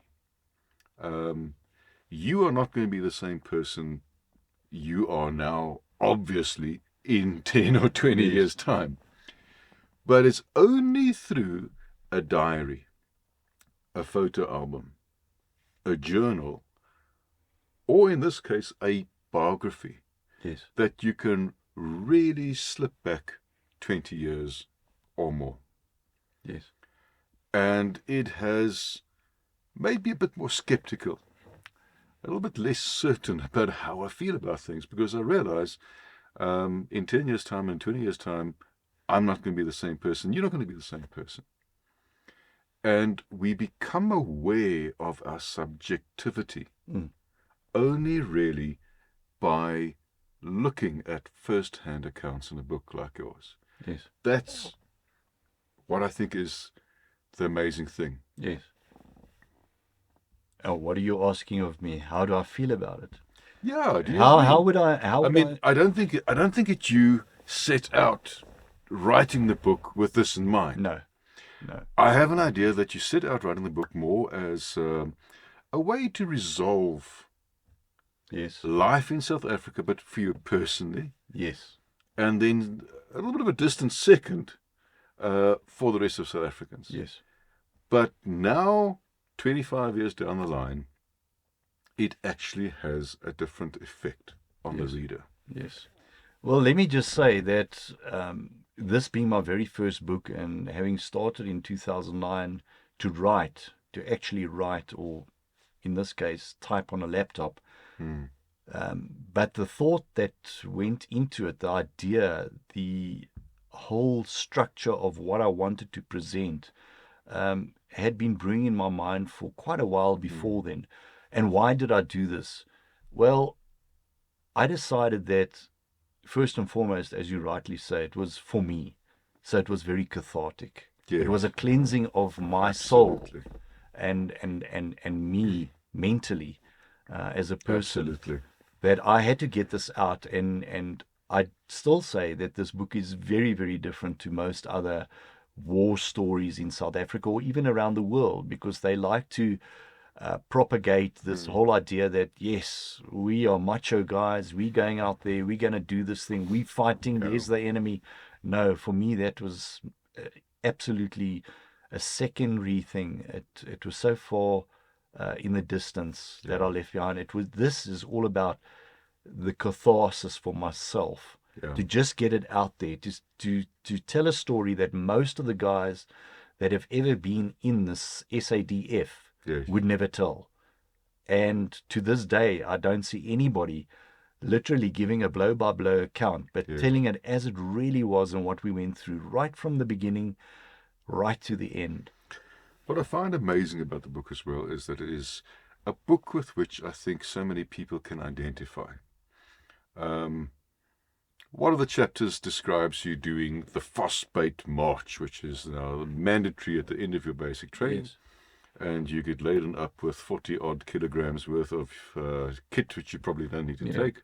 You are not going to be the same person you are now, obviously, in 10 or 20 years' time. But it's only through a diary, a photo album, a journal, or in this case, a biography, that you can really slip back 20 years or more. Yes. And it has made me a bit more skeptical, a little bit less certain about how I feel about things, because I realize in 10 years' time and 20 years' time, I'm not going to be the same person. You're not going to be the same person. And we become aware of our subjectivity only really by looking at first-hand accounts in a book like yours. Yes. That's what I think is the amazing thing. Yes. And what are you asking of me? How do I feel about it? Yeah. Do you How agree? would I? How I would mean, I don't think that you set out writing the book with this in mind. No. I have an idea that you set out writing the book more as a way to resolve life in South Africa, but for you personally. Yes. And then a little bit of a distant second for the rest of South Africans. Yes. But now, 25 years down the line, it actually has a different effect on the reader. Yes. Well, let me just say that this being my very first book, and having started in 2009 to actually write, or in this case, type on a laptop, but the thought that went into it, the idea, the whole structure of what I wanted to present, had been brewing in my mind for quite a while before then. And why did I do this? Well, I decided that, first and foremost, as you rightly say, it was for me. So it was very cathartic. Yes. It was a cleansing of my soul and me mentally as a person. Absolutely. That I had to get this out. And I still say that this book is very, very different to most other war stories in South Africa or even around the world, because they like to propagate this whole idea that, yes, we are macho guys, we're going out there, we're going to do this thing, we're fighting, there's the enemy. No, for me, that was absolutely a secondary thing. It was so far in the distance that I left behind. This is all about the catharsis for myself, to just get it out there, to tell a story that most of the guys that have ever been in this SADF would never tell. And to this day, I don't see anybody literally giving a blow-by-blow account, but telling it as it really was and what we went through, right from the beginning, right to the end. What I find amazing about the book as well is that it is a book with which I think so many people can identify. One of the chapters describes you doing the Vasbyt March, which is now mandatory at the end of your basic training. Yes. And you get laden up with 40-odd kilograms worth of kit, which you probably don't need to take.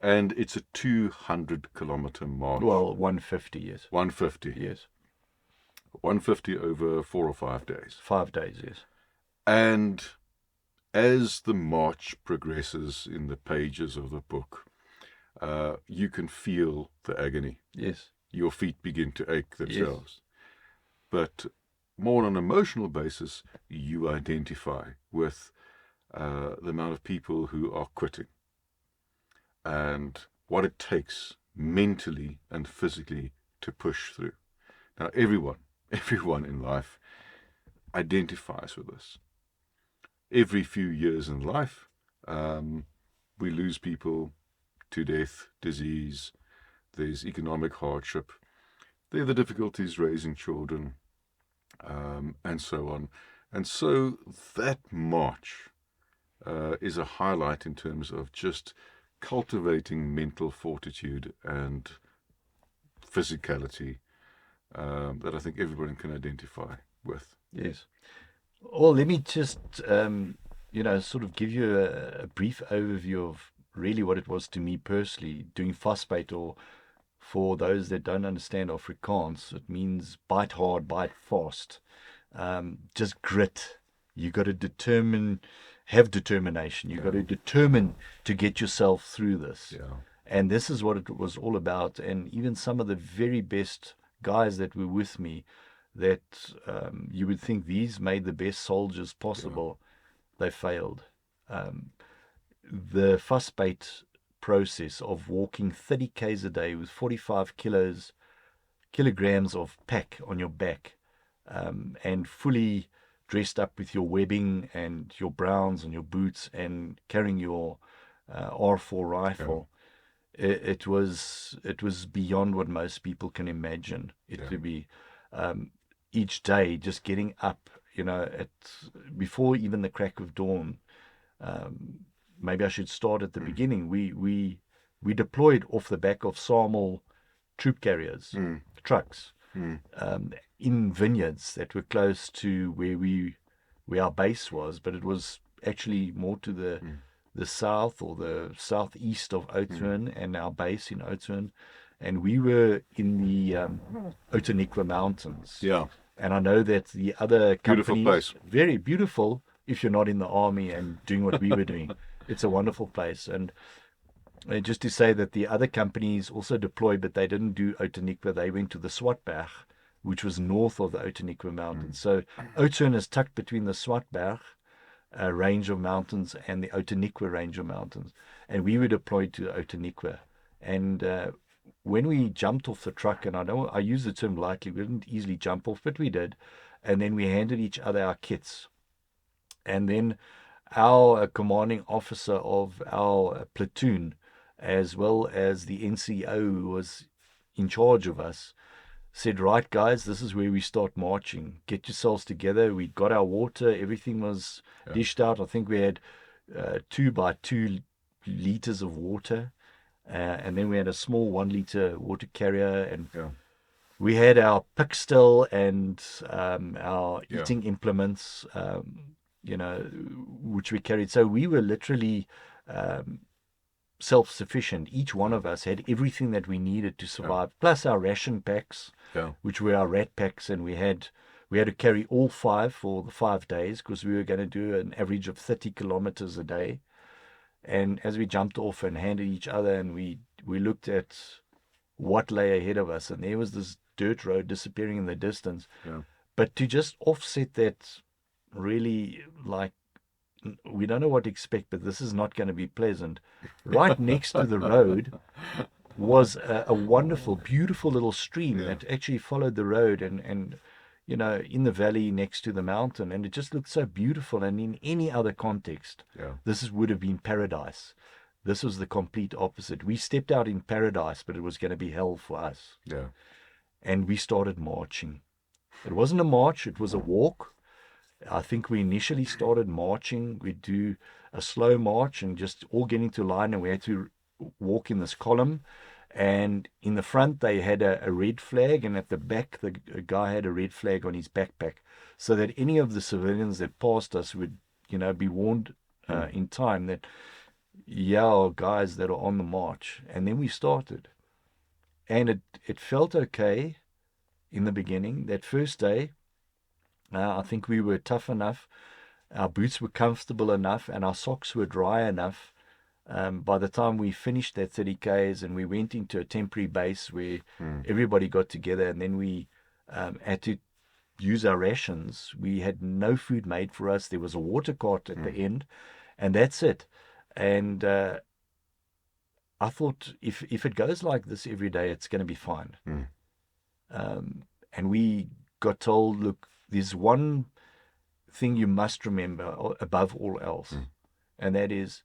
And it's a 200-kilometer march. Well, 150, yes. 150. Yes. 150 over 4 or 5 days. 5 days, yes. And as the march progresses in the pages of the book, you can feel the agony. Yes. Your feet begin to ache themselves. Yes. But more on an emotional basis, you identify with the amount of people who are quitting and what it takes mentally and physically to push through. Now, everyone in life identifies with this. Every few years in life, we lose people to death, disease, there's economic hardship, there are the difficulties raising children, and so on. And so that march is a highlight in terms of just cultivating mental fortitude and physicality that I think everybody can identify with. Yes. Well, let me just, sort of give you a brief overview of really what it was to me personally doing Vasbyt, or for those that don't understand Afrikaans, it means bite hard, bite fast. Just grit. You got to have determination. You got to determine to get yourself through this. Yeah. And this is what it was all about. And even some of the very best guys that were with me, that you would think these made the best soldiers possible, they failed. The Vasbyt process of walking 30 k's a day with 45 kilograms of pack on your back, and fully dressed up with your webbing and your browns and your boots and carrying your R4 rifle. It was beyond what most people can imagine it to be. Each day, just getting up, before even the crack of dawn. Maybe I should start at the beginning. We deployed off the back of SAML troop carriers, trucks, in vineyards that were close to where our base was, but it was actually more to the south or the southeast of Oudtshoorn, and our base in Oudtshoorn. And we were in the 𝐓𝐇𝐈𝐒 Mountains. Yeah. And I know that the other Beautiful companies, place. very beautiful if you're not in the army and doing what we were doing. It's a wonderful place. And just to say that the other companies also deployed, but they didn't do 𝐓𝐇𝐈𝐒. They went to the Swartberg, which was north of the 𝐓𝐇𝐈𝐒 Mountains. So Oudtshoorn is tucked between the Swartberg range of mountains and the 𝐓𝐇𝐈𝐒 range of mountains. And we were deployed to 𝐓𝐇𝐈𝐒. And when we jumped off the truck, and I use the term lightly, we didn't easily jump off, but we did. And then we handed each other our kits. And then our commanding officer of our platoon, as well as the NCO who was in charge of us, said, right, guys, this is where we start marching. Get yourselves together. We got our water. Everything was dished out. I think we had 2 by 2 liters of water. And then we had a small 1 liter water carrier. And we had our pick still and our eating implements, which we carried. So we were literally self-sufficient. Each one of us had everything that we needed to survive, plus our ration packs, which were our rat packs, and we had to carry all 5 for the 5 days, because we were going to do an average of 30 kilometers a day. And as we jumped off and handed each other, and we looked at what lay ahead of us, and there was this dirt road disappearing in the distance. But to just offset that, really, like, we don't know what to expect, but this is not going to be pleasant. Right next to the road was a wonderful, beautiful little stream that actually followed the road and in the valley next to the mountain. And it just looked so beautiful. And in any other context, this would have been paradise. This was the complete opposite. We stepped out in paradise, but it was going to be hell for us. And we started marching. It wasn't a march, it was a walk. I think we initially started marching. We'd do a slow march and just all get into line, and we had to walk in this column. And in the front, they had a red flag, and at the back, the guy had a red flag on his backpack, so that any of the civilians that passed us would, be warned in time that, guys that are on the march. And then we started. And it felt okay in the beginning. That first day, I think we were tough enough, our boots were comfortable enough, and our socks were dry enough. By the time we finished that 30 k's and we went into a temporary base where everybody got together, and then we had to use our rations. We had no food made for us. There was a water cart at the end, and that's it. And I thought, if it goes like this every day, it's going to be fine. And we got told, look, there's one thing you must remember above all else, and that is,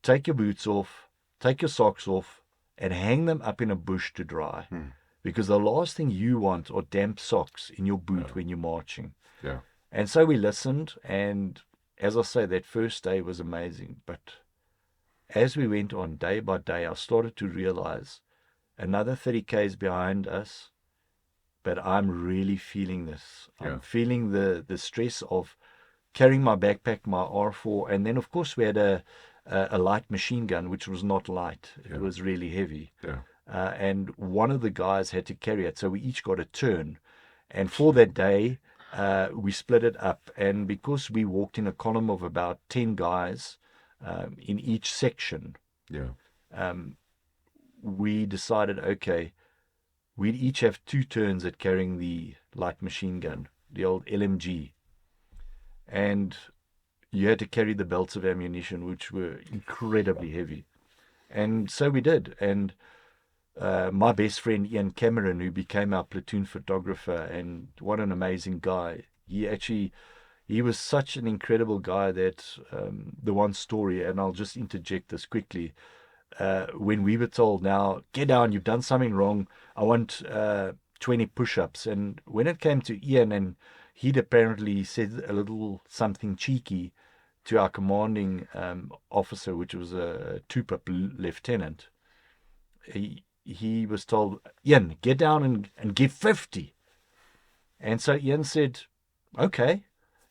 take your boots off, take your socks off, and hang them up in a bush to dry. Because the last thing you want are damp socks in your boot when you're marching. And so we listened, and as I say, that first day was amazing. But as we went on day by day, I started to realize another 30 k's behind us, but I'm really feeling this. Yeah. I'm feeling the stress of carrying my backpack, my R4, and then of course we had a light machine gun, which was not light. It was really heavy. Yeah. And one of the guys had to carry it, so we each got a turn. And for that day, we split it up. And because we walked in a column of about 10 guys in each section, Yeah. we decided, okay, we'd each have 2 turns at carrying the light machine gun, the old LMG. And you had to carry the belts of ammunition, which were incredibly heavy. And so we did. And my best friend, Ian Cameron, who became our platoon photographer, and what an amazing guy. He was such an incredible guy that the one story, and I'll just interject this quickly, when we were told, now, get down, you've done something wrong, I want 20 push-ups. And when it came to Ian, and he'd apparently said a little something cheeky to our commanding officer, which was a two-pip lieutenant, he was told, Ian, get down and give 50. And so Ian said, okay.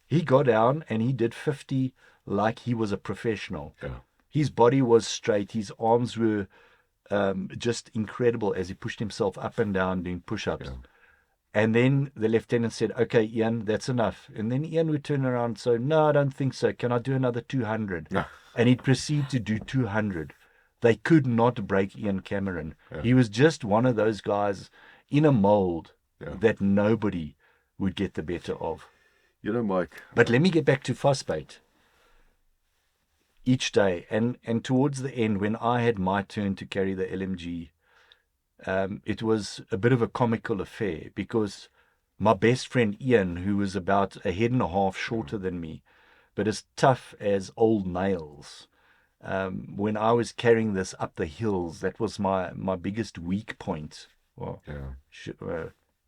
He got down and he did 50 like he was a professional. Yeah. His body was straight. His arms were just incredible as he pushed himself up and down doing push-ups. Yeah. And then the lieutenant said, okay, Ian, that's enough. And then Ian would turn around and say, no, I don't think so. Can I do another 200? Yeah. And he'd proceed to do 200. They could not break Ian Cameron. Yeah. He was just one of those guys in a mold that nobody would get the better of. You know, Mike. But let me get back to Vasbyt. Each day, and towards the end, when I had my turn to carry the LMG, it was a bit of a comical affair, because my best friend Ian, who was about a head and a half shorter than me, but as tough as old nails, when I was carrying this up the hills, that was my biggest weak point. Well,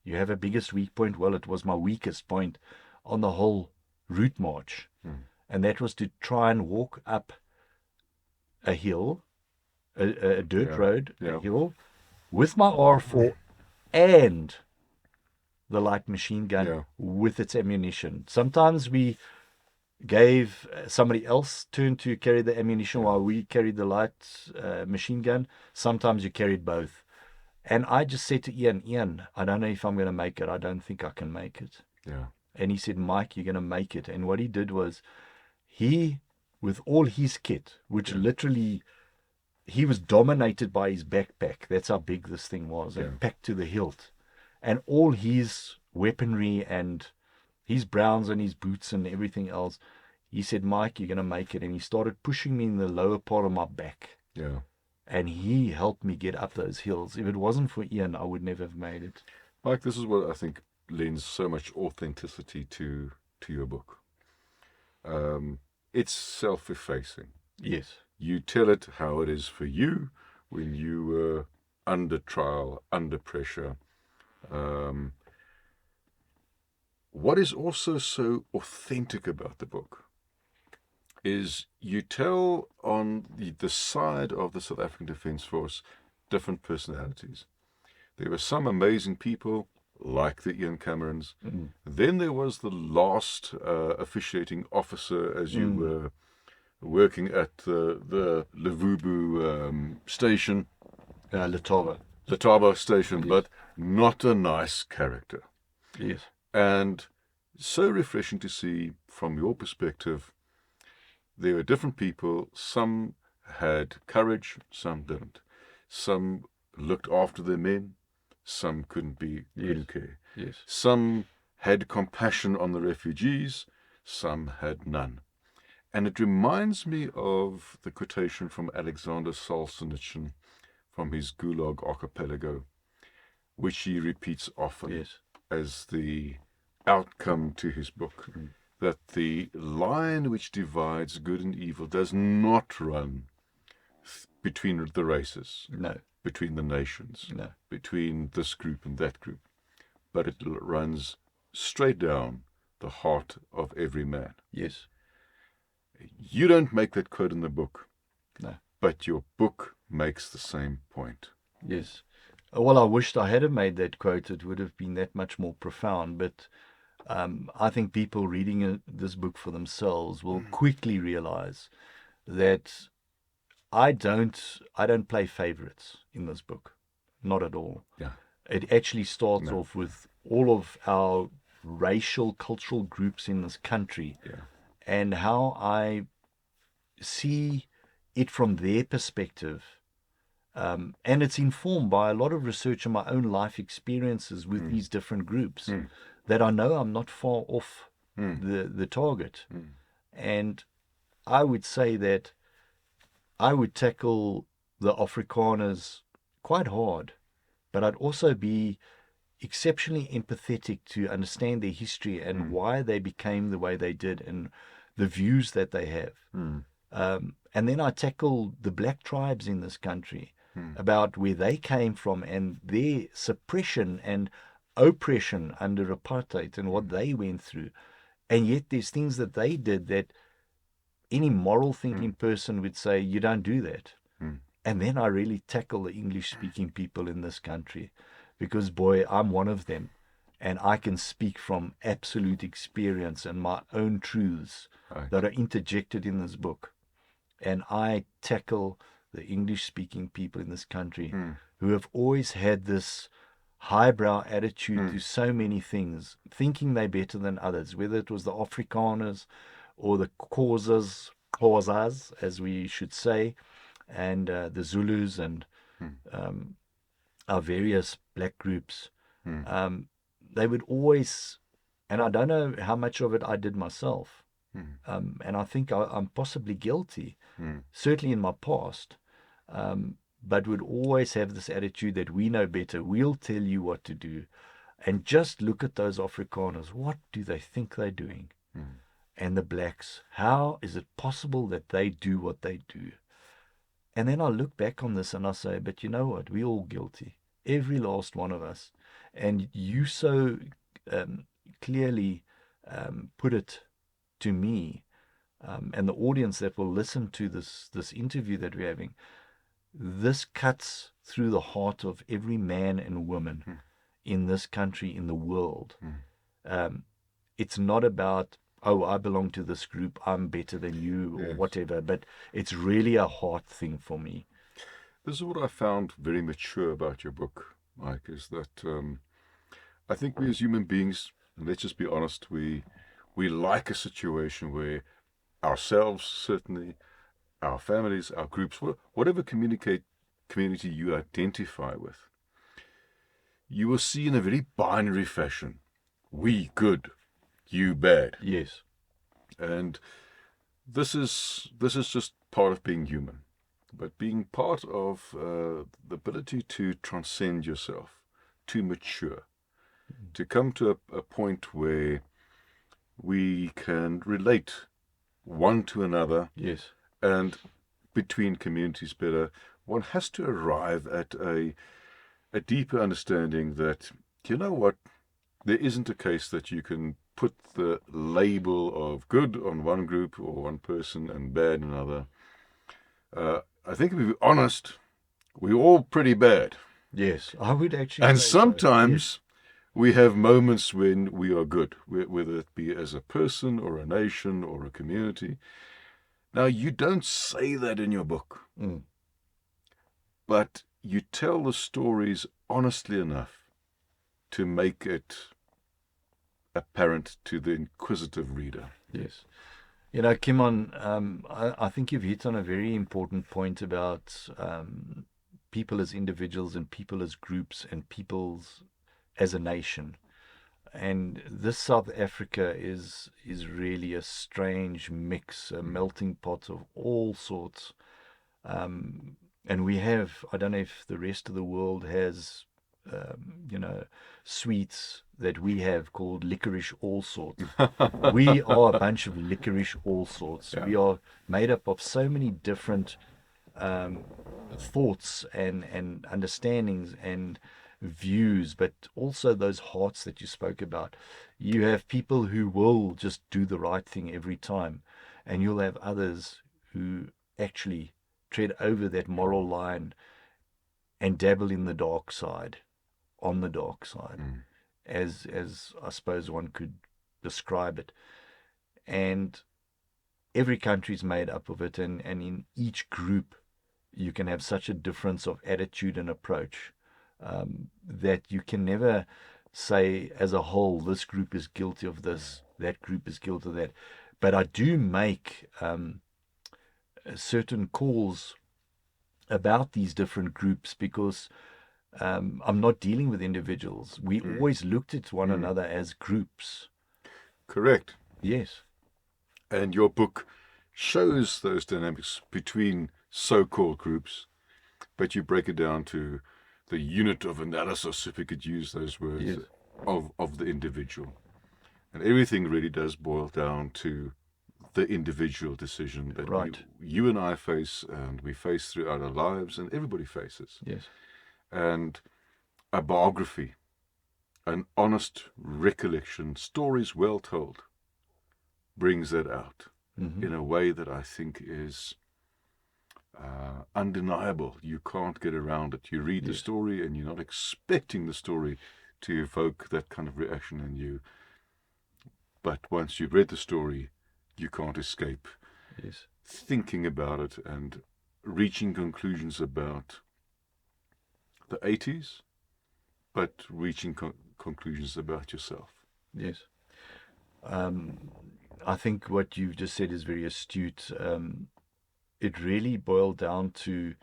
you have a biggest weak point? Well, it was my weakest point on the whole route march. And that was to try and walk up a hill, a dirt road, a hill, with my R4 and the light machine gun with its ammunition. Sometimes we gave somebody else turn to carry the ammunition while we carried the light machine gun. Sometimes you carried both. And I just said to Ian, I don't know if I'm going to make it. I don't think I can make it. Yeah. And he said, Mike, you're going to make it. And what he did was, he, with all his kit, which literally, he was dominated by his backpack. That's how big this thing was, and packed to the hilt. And all his weaponry and his browns and his boots and everything else, he said, Mike, you're going to make it. And he started pushing me in the lower part of my back. Yeah. And he helped me get up those hills. If it wasn't for Ian, I would never have made it. Mike, this is what I think lends so much authenticity to your book. It's self-effacing. Yes. You tell it how it is for you when you were under trial, under pressure. What is also so authentic about the book is you tell on the side of the South African Defence Force different personalities. There were some amazing people, like the Ian Camerons. Then there was the last officiating officer as you were working at the Levubu station. Letaba station, but not a nice character. Yes. And so refreshing to see from your perspective, there were different people. Some had courage, some didn't. Some looked after their men, some couldn't care. Yes. Some had compassion on the refugees, some had none. And it reminds me of the quotation from Alexander Solzhenitsyn from his Gulag Archipelago, which he repeats often as the outcome to his book, that the line which divides good and evil does not run between the races. No. Between the nations, No. between this group and that group, but it runs straight down the heart of every man. Yes. You don't make that quote in the book, No. but your book makes the same point. Yes. Well, I wished I had have made that quote. It would have been that much more profound. But I think people reading this book for themselves will quickly realize that I don't play favorites in this book, not at all. Yeah. It actually starts No. off with all of our racial, cultural groups in this country, Yeah. and how I see it from their perspective. And it's informed by a lot of research and my own life experiences with these different groups, that I know I'm not far off the target. And I would say that I would tackle the Afrikaners quite hard, but I'd also be exceptionally empathetic to understand their history and why they became the way they did and the views that they have. And then I tackle the black tribes in this country, about where they came from and their suppression and oppression under apartheid and what they went through. And yet there's things that they did that any moral thinking person would say, you don't do that. And then I really tackle the English speaking people in this country, because boy, I'm one of them. And I can speak from absolute experience and my own truths that are interjected in this book. And I tackle the English speaking people in this country who have always had this highbrow attitude to so many things, thinking they're better than others, whether it was the Afrikaners or the Xhosas, as we should say, and the Zulus and our various black groups. They would always, and I don't know how much of it I did myself, and I think I'm possibly guilty, certainly in my past, but would always have this attitude that we know better, we'll tell you what to do. And just look at those Afrikaners. What do they think they're doing? And the blacks, how is it possible that they do what they do? And then I look back on this and I say, but you know what? We're all guilty. Every last one of us. And you so clearly put it to me, and the audience that will listen to this interview that we're having, this cuts through the heart of every man and woman in this country, in the world. It's not about, oh, I belong to this group, I'm better than you, or whatever, but it's really a heart thing for me. This is what I found very mature about your book, Mike, is that I think we as human beings, and let's just be honest, we like a situation where ourselves, certainly, our families, our groups, whatever community you identify with, you will see in a very binary fashion, we good, you bad. Yes. And this is just part of being human. But being part of the ability to transcend yourself, to mature, to come to a point where we can relate one to another, Yes. and between communities better, one has to arrive at a deeper understanding that, you know what, there isn't a case that you can put the label of good on one group or one person and bad on another. I think if we be honest, we're all pretty bad. Yes, I would actually And say so. sometimes we have moments when we are good, whether it be as a person or a nation or a community. Now, you don't say that in your book, but you tell the stories honestly enough to make it apparent to the inquisitive reader. Yes. You know, Kimon, I think you've hit on a very important point about people as individuals and people as groups and peoples as a nation. And this South Africa is really a strange mix, a melting pot of all sorts. And we have, I don't know if the rest of the world has, sweets that we have called licorice all sorts. We are a bunch of licorice all sorts. Yeah. We are made up of so many different thoughts and understandings and views, but also those hearts that you spoke about. You have people who will just do the right thing every time, and you'll have others who actually tread over that moral line and dabble in the dark side, on the dark side, as I suppose one could describe it. And every country is made up of it, and in each group you can have such a difference of attitude and approach that you can never say as a whole, this group is guilty of this, that group is guilty of that. But I do make certain calls about these different groups because I'm not dealing with individuals. We always looked at one another as groups. Correct. Yes. And your book shows those dynamics between so-called groups, but you break it down to the unit of analysis, if we could use those words, Yes. of the individual. And everything really does boil down to the individual decision that Right. you and I face, and we face throughout our lives, and everybody faces. Yes. And a biography, an honest recollection, stories well told, brings that out in a way that I think is undeniable. You can't get around it. You read the story and you're not expecting the story to evoke that kind of reaction in you. But once you've read the story, you can't escape Yes. thinking about it and reaching conclusions about the 80s, but reaching conclusions about yourself. Yes. I think what you've just said is very astute. It really boiled down to,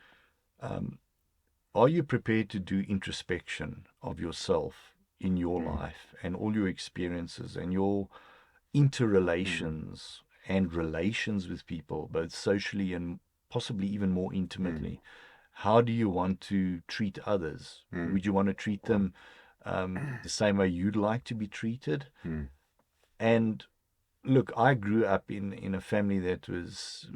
are you prepared to do introspection of yourself in your life and all your experiences and your interrelations and relations with people, both socially and possibly even more intimately? How do you want to treat others? Would you want to treat them the same way you'd like to be treated? And look, I grew up in a family that was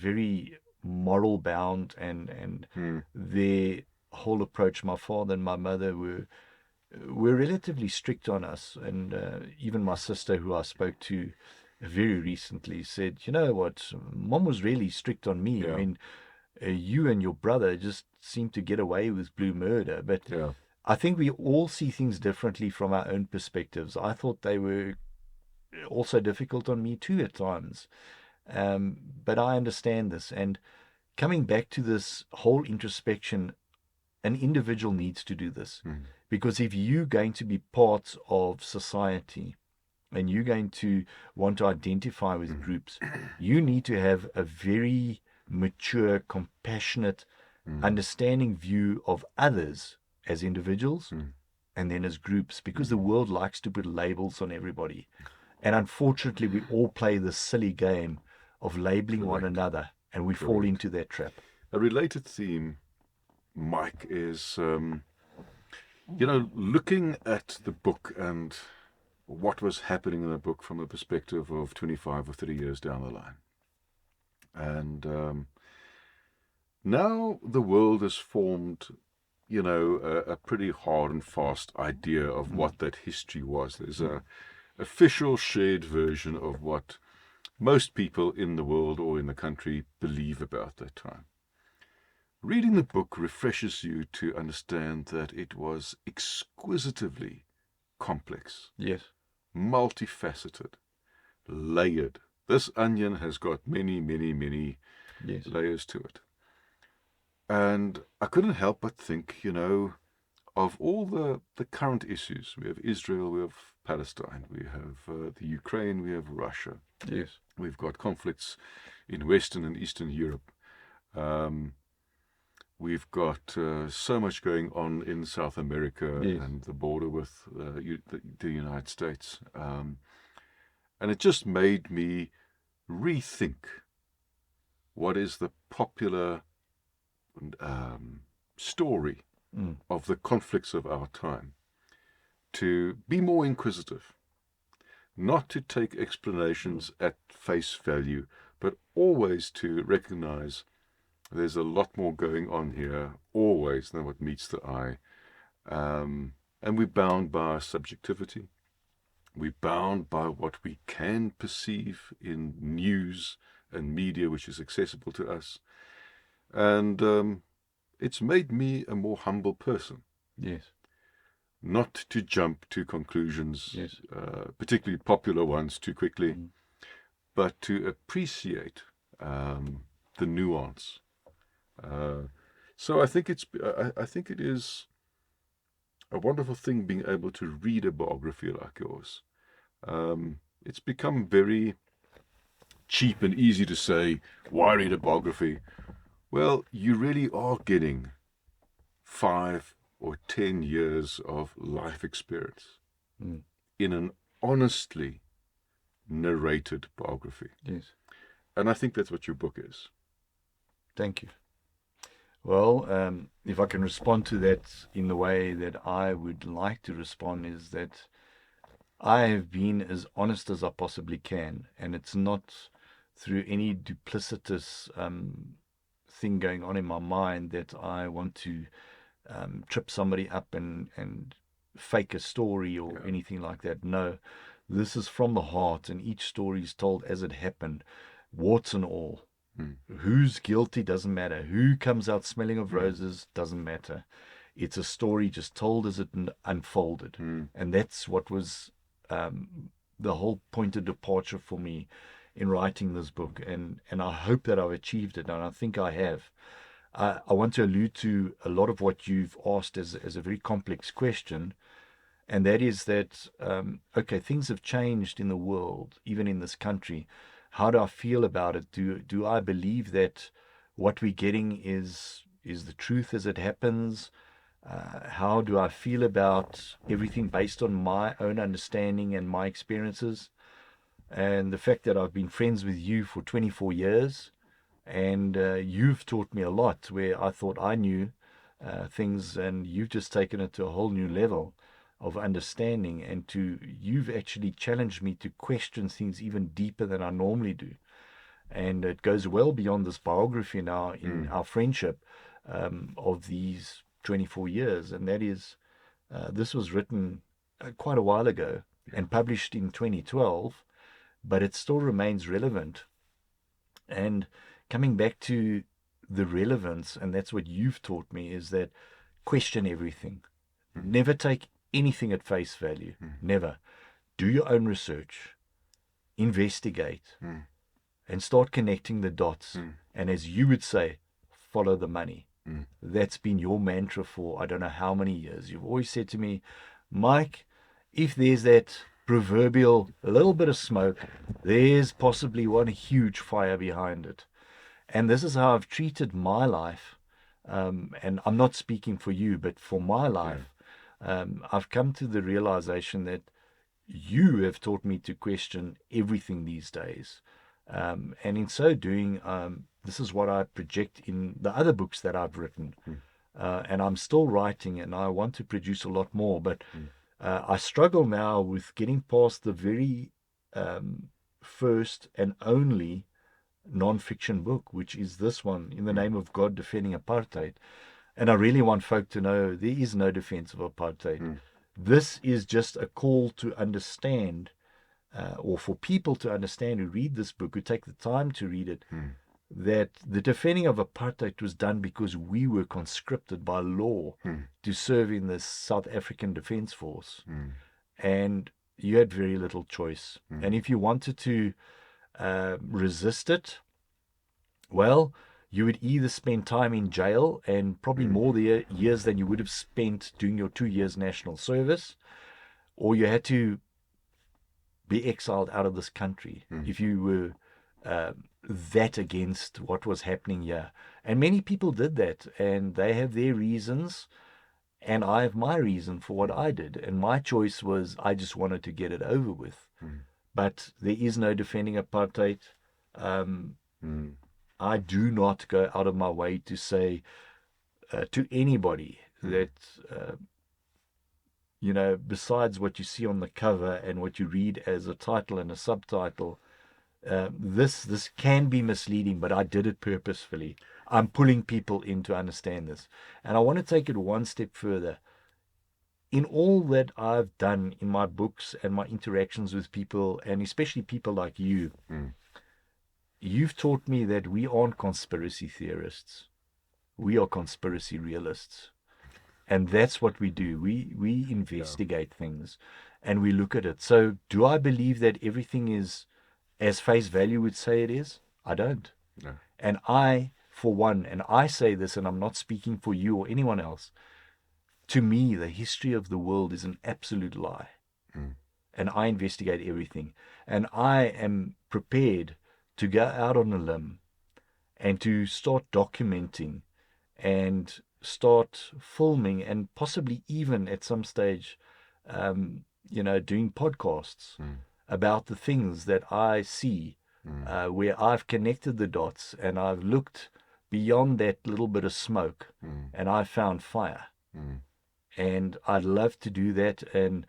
very moral bound, and their whole approach, my father and my mother were relatively strict on us. And even my sister, who I spoke to very recently, said, you know what, Mom was really strict on me. I mean, you and your brother just seem to get away with blue murder. But I think we all see things differently from our own perspectives. I thought they were also difficult on me too at times. But I understand this. And coming back to this whole introspection, an individual needs to do this. Because if you're going to be part of society and you're going to want to identify with groups, you need to have a very mature, compassionate, understanding view of others as individuals and then as groups, because the world likes to put labels on everybody. And unfortunately, we all play this silly game of labeling one another, and we fall into that trap. A related theme, Mike, is, looking at the book and what was happening in the book from a perspective of 25 or 30 years down the line. And now the world has formed, a pretty hard and fast idea of what that history was. There's a official shared version of what most people in the world or in the country believe about that time. Reading the book refreshes you to understand that it was exquisitely complex, Yes. multifaceted, layered. This onion has got many, many, many Yes. layers to it. And I couldn't help but think, of all the current issues. We have Israel, we have Palestine, we have the Ukraine, we have Russia. Yes. We've got conflicts in Western and Eastern Europe. We've got so much going on in South America and the border with the United States. And it just made me rethink what is the popular story of the conflicts of our time, to be more inquisitive, not to take explanations at face value, but always to recognize there's a lot more going on here, always, than what meets the eye. And we're bound by our subjectivity. We're bound by what we can perceive in news and media, which is accessible to us. And it's made me a more humble person. Yes. Not to jump to conclusions, Yes. particularly popular ones, too quickly, but to appreciate the nuance. So I think I think it is a wonderful thing being able to read a biography like yours. It's become very cheap and easy to say, why read a biography? Well, you really are getting 5 or 10 years of life experience in an honestly narrated biography. Yes. And I think that's what your book is. Thank you. Well, if I can respond to that in the way that I would like to respond, is that I have been as honest as I possibly can, and it's not through any duplicitous thing going on in my mind that I want to trip somebody up and fake a story or anything like that. No, this is from the heart, and each story is told as it happened, warts and all. Who's guilty doesn't matter. Who comes out smelling of roses doesn't matter. It's a story just told as it unfolded. And that's what was the whole point of departure for me in writing this book. And I hope that I've achieved it, and I think I have. I want to allude to a lot of what you've asked as a very complex question, and that is that, okay, things have changed in the world, even in this country. How do I feel about it? Do I believe that what we're getting is the truth as it happens? How do I feel about everything based on my own understanding and my experiences? And the fact that I've been friends with you for 24 years, and you've taught me a lot where I thought I knew things, and you've just taken it to a whole new level of understanding, and you've actually challenged me to question things even deeper than I normally do. And it goes well beyond this biography now in our friendship of these 24 years. And that is, this was written quite a while ago and published in 2012, but it still remains relevant. And coming back to the relevance, and that's what you've taught me, is that question everything. Never take anything at face value. Never. Do your own research. Investigate. And start connecting the dots. And as you would say, follow the money. That's been your mantra for I don't know how many years. You've always said to me, Mike, if there's that proverbial little bit of smoke, there's possibly one huge fire behind it. And this is how I've treated my life. And I'm not speaking for you, but for my life. I've come to the realization that you have taught me to question everything these days. And in so doing, this is what I project in the other books that I've written. And I'm still writing, and I want to produce a lot more. But I struggle now with getting past the very first and only non-fiction book, which is this one, In the Name of God, Defending Apartheid. And I really want folk to know there is no defense of apartheid. This is just a call to understand, or for people to understand who read this book, who take the time to read it, that the defending of apartheid was done because we were conscripted by law to serve in the South African Defence Force. And you had very little choice. And if you wanted to resist it, well, you would either spend time in jail, and probably more years than you would have spent doing your 2 years national service, or you had to be exiled out of this country if you were that against what was happening here. And many people did that, and they have their reasons, and I have my reason for what I did. And my choice was I just wanted to get it over with. But there is no defending apartheid. I do not go out of my way to say to anybody that, you know, besides what you see on the cover and what you read as a title and a subtitle, this can be misleading, but I did it purposefully. I'm pulling people in to understand this. And I want to take it one step further. In all that I've done in my books and my interactions with people, and especially people like you, you've taught me that we aren't conspiracy theorists. We are conspiracy realists. And that's what we do. We investigate things and we look at it. So do I believe that everything is as face value would say it is? I don't. No. And I, for one, and I say this, and I'm not speaking for you or anyone else, to me, the history of the world is an absolute lie. And I investigate everything. And I am prepared to go out on a limb and to start documenting and start filming and possibly even at some stage, doing podcasts about the things that I see, where I've connected the dots and I've looked beyond that little bit of smoke and I found fire. And I'd love to do that. And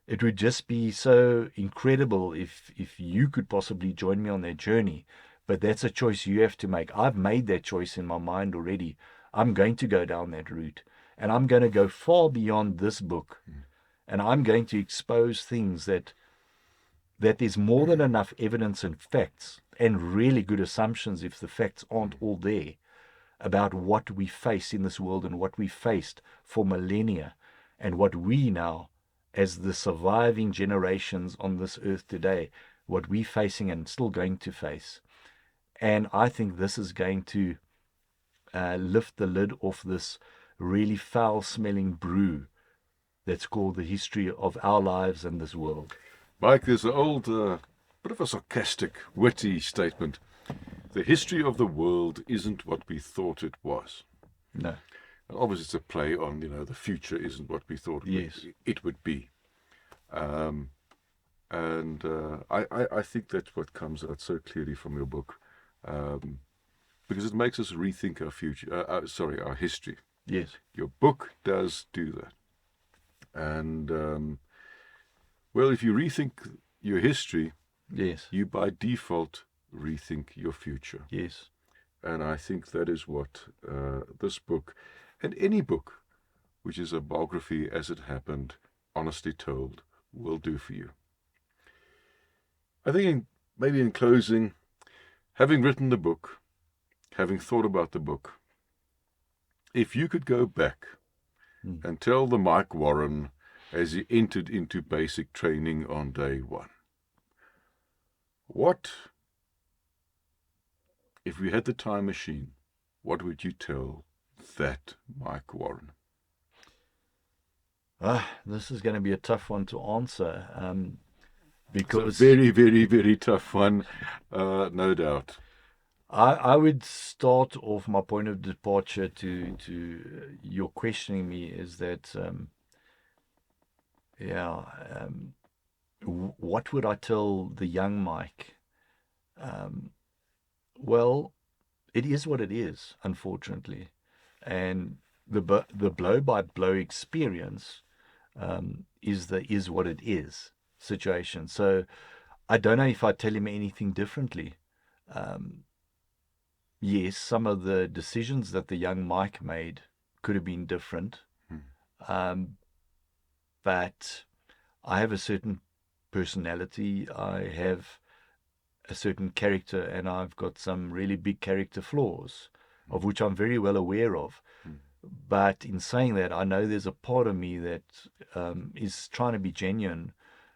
it would just be so incredible if you could possibly join me on that journey. But that's a choice you have to make. I've made that choice in my mind already. I'm going to go down that route. And I'm going to go far beyond this book. And I'm going to expose things that there's more than enough evidence and facts and really good assumptions, if the facts aren't all there, about what we face in this world and what we faced for millennia and what we now, as the surviving generations on this earth today, what we're facing and still going to face. And I think this is going to lift the lid off this really foul-smelling brew that's called the history of our lives and this world. Mike, there's an old, bit of a sarcastic, witty statement. The history of the world isn't what we thought it was. No. And obviously it's a play on, the future isn't what we thought it would be. I think that's what comes out so clearly from your book, because it makes us rethink our future, our history. Yes. Your book does do that. And, if you rethink your history, yes, you by default rethink your future. Yes. And I think that is what this book, and any book which is a biography as it happened, honestly told, will do for you. I think maybe in closing, having written the book, having thought about the book, if you could go back and tell the Mike Warren as he entered into basic training on day one, if we had the time machine, what would you tell that Mike Warren? This is going to be a tough one to answer, because it's a very, very, very tough one, no doubt. I would start off my point of departure to your questioning me is that, what would I tell the young Mike? Well, it is what it is, unfortunately. And the blow-by-blow experience is what it is situation. So I don't know if I tell him anything differently. Yes, some of the decisions that the young Mike made could have been different. But I have a certain personality. I have a certain character, and I've got some really big character flaws, of which I'm very well aware of. But in saying that, I know there's a part of me that is trying to be genuine,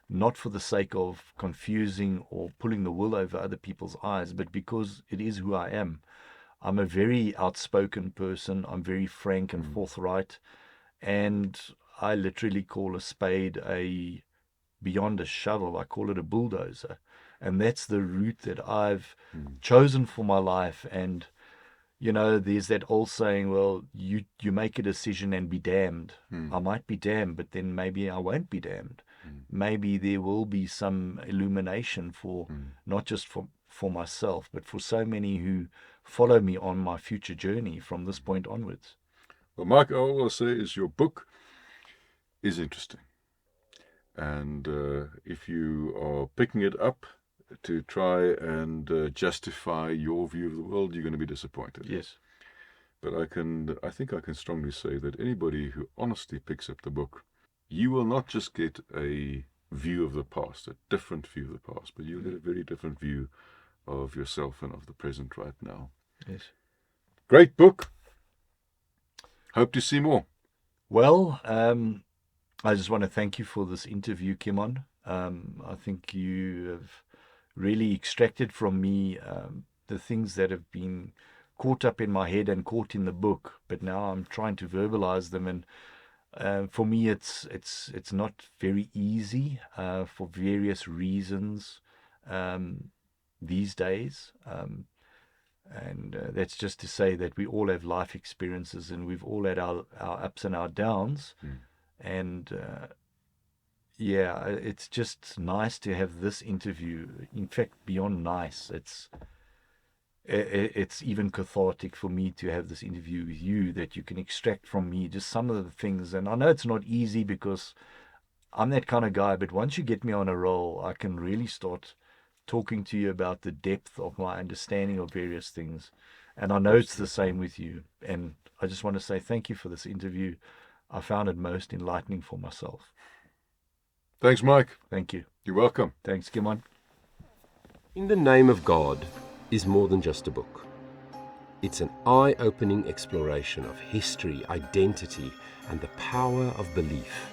not for the sake of confusing or pulling the wool over other people's eyes, but because it is who I am. I'm a very outspoken person. I'm very frank and forthright. And I literally call a spade beyond a shovel, I call it a bulldozer. And that's the route that I've chosen for my life. And, there's that old saying, well, you make a decision and be damned. I might be damned, but then maybe I won't be damned. Maybe there will be some illumination for not just for myself, but for so many who follow me on my future journey from this point onwards. Well, Mark, all I'll say is your book is interesting. And if you are picking it up to try and justify your view of the world, you're going to be disappointed. Yes. But I think I can strongly say that anybody who honestly picks up the book, you will not just get a view of the past, a different view of the past, but you'll get a very different view of yourself and of the present right now. Yes. Great book. Hope to see more. Well, I just want to thank you for this interview, 𝐸𝐿. I think you have really extracted from me the things that have been caught up in my head and caught in the book, but now I'm trying to verbalize them. And for me, it's not very easy for various reasons these days. And that's just to say that we all have life experiences, and we've all had our ups and our downs. And yeah, it's just nice to have this interview. In fact, beyond nice, it's even cathartic for me to have this interview with you, that you can extract from me just some of the things. And I know it's not easy because I'm that kind of guy, but once you get me on a roll, I can really start talking to you about the depth of my understanding of various things. And I know it's the same with you. And I just want to say thank you for this interview. I found it most enlightening for myself. Thanks, Mike. Thank you. You're welcome. Thanks, 𝐸𝐿. In the Name of God is more than just a book. It's an eye-opening exploration of history, identity, and the power of belief.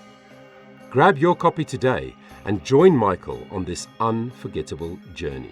Grab your copy today and join Michael on this unforgettable journey.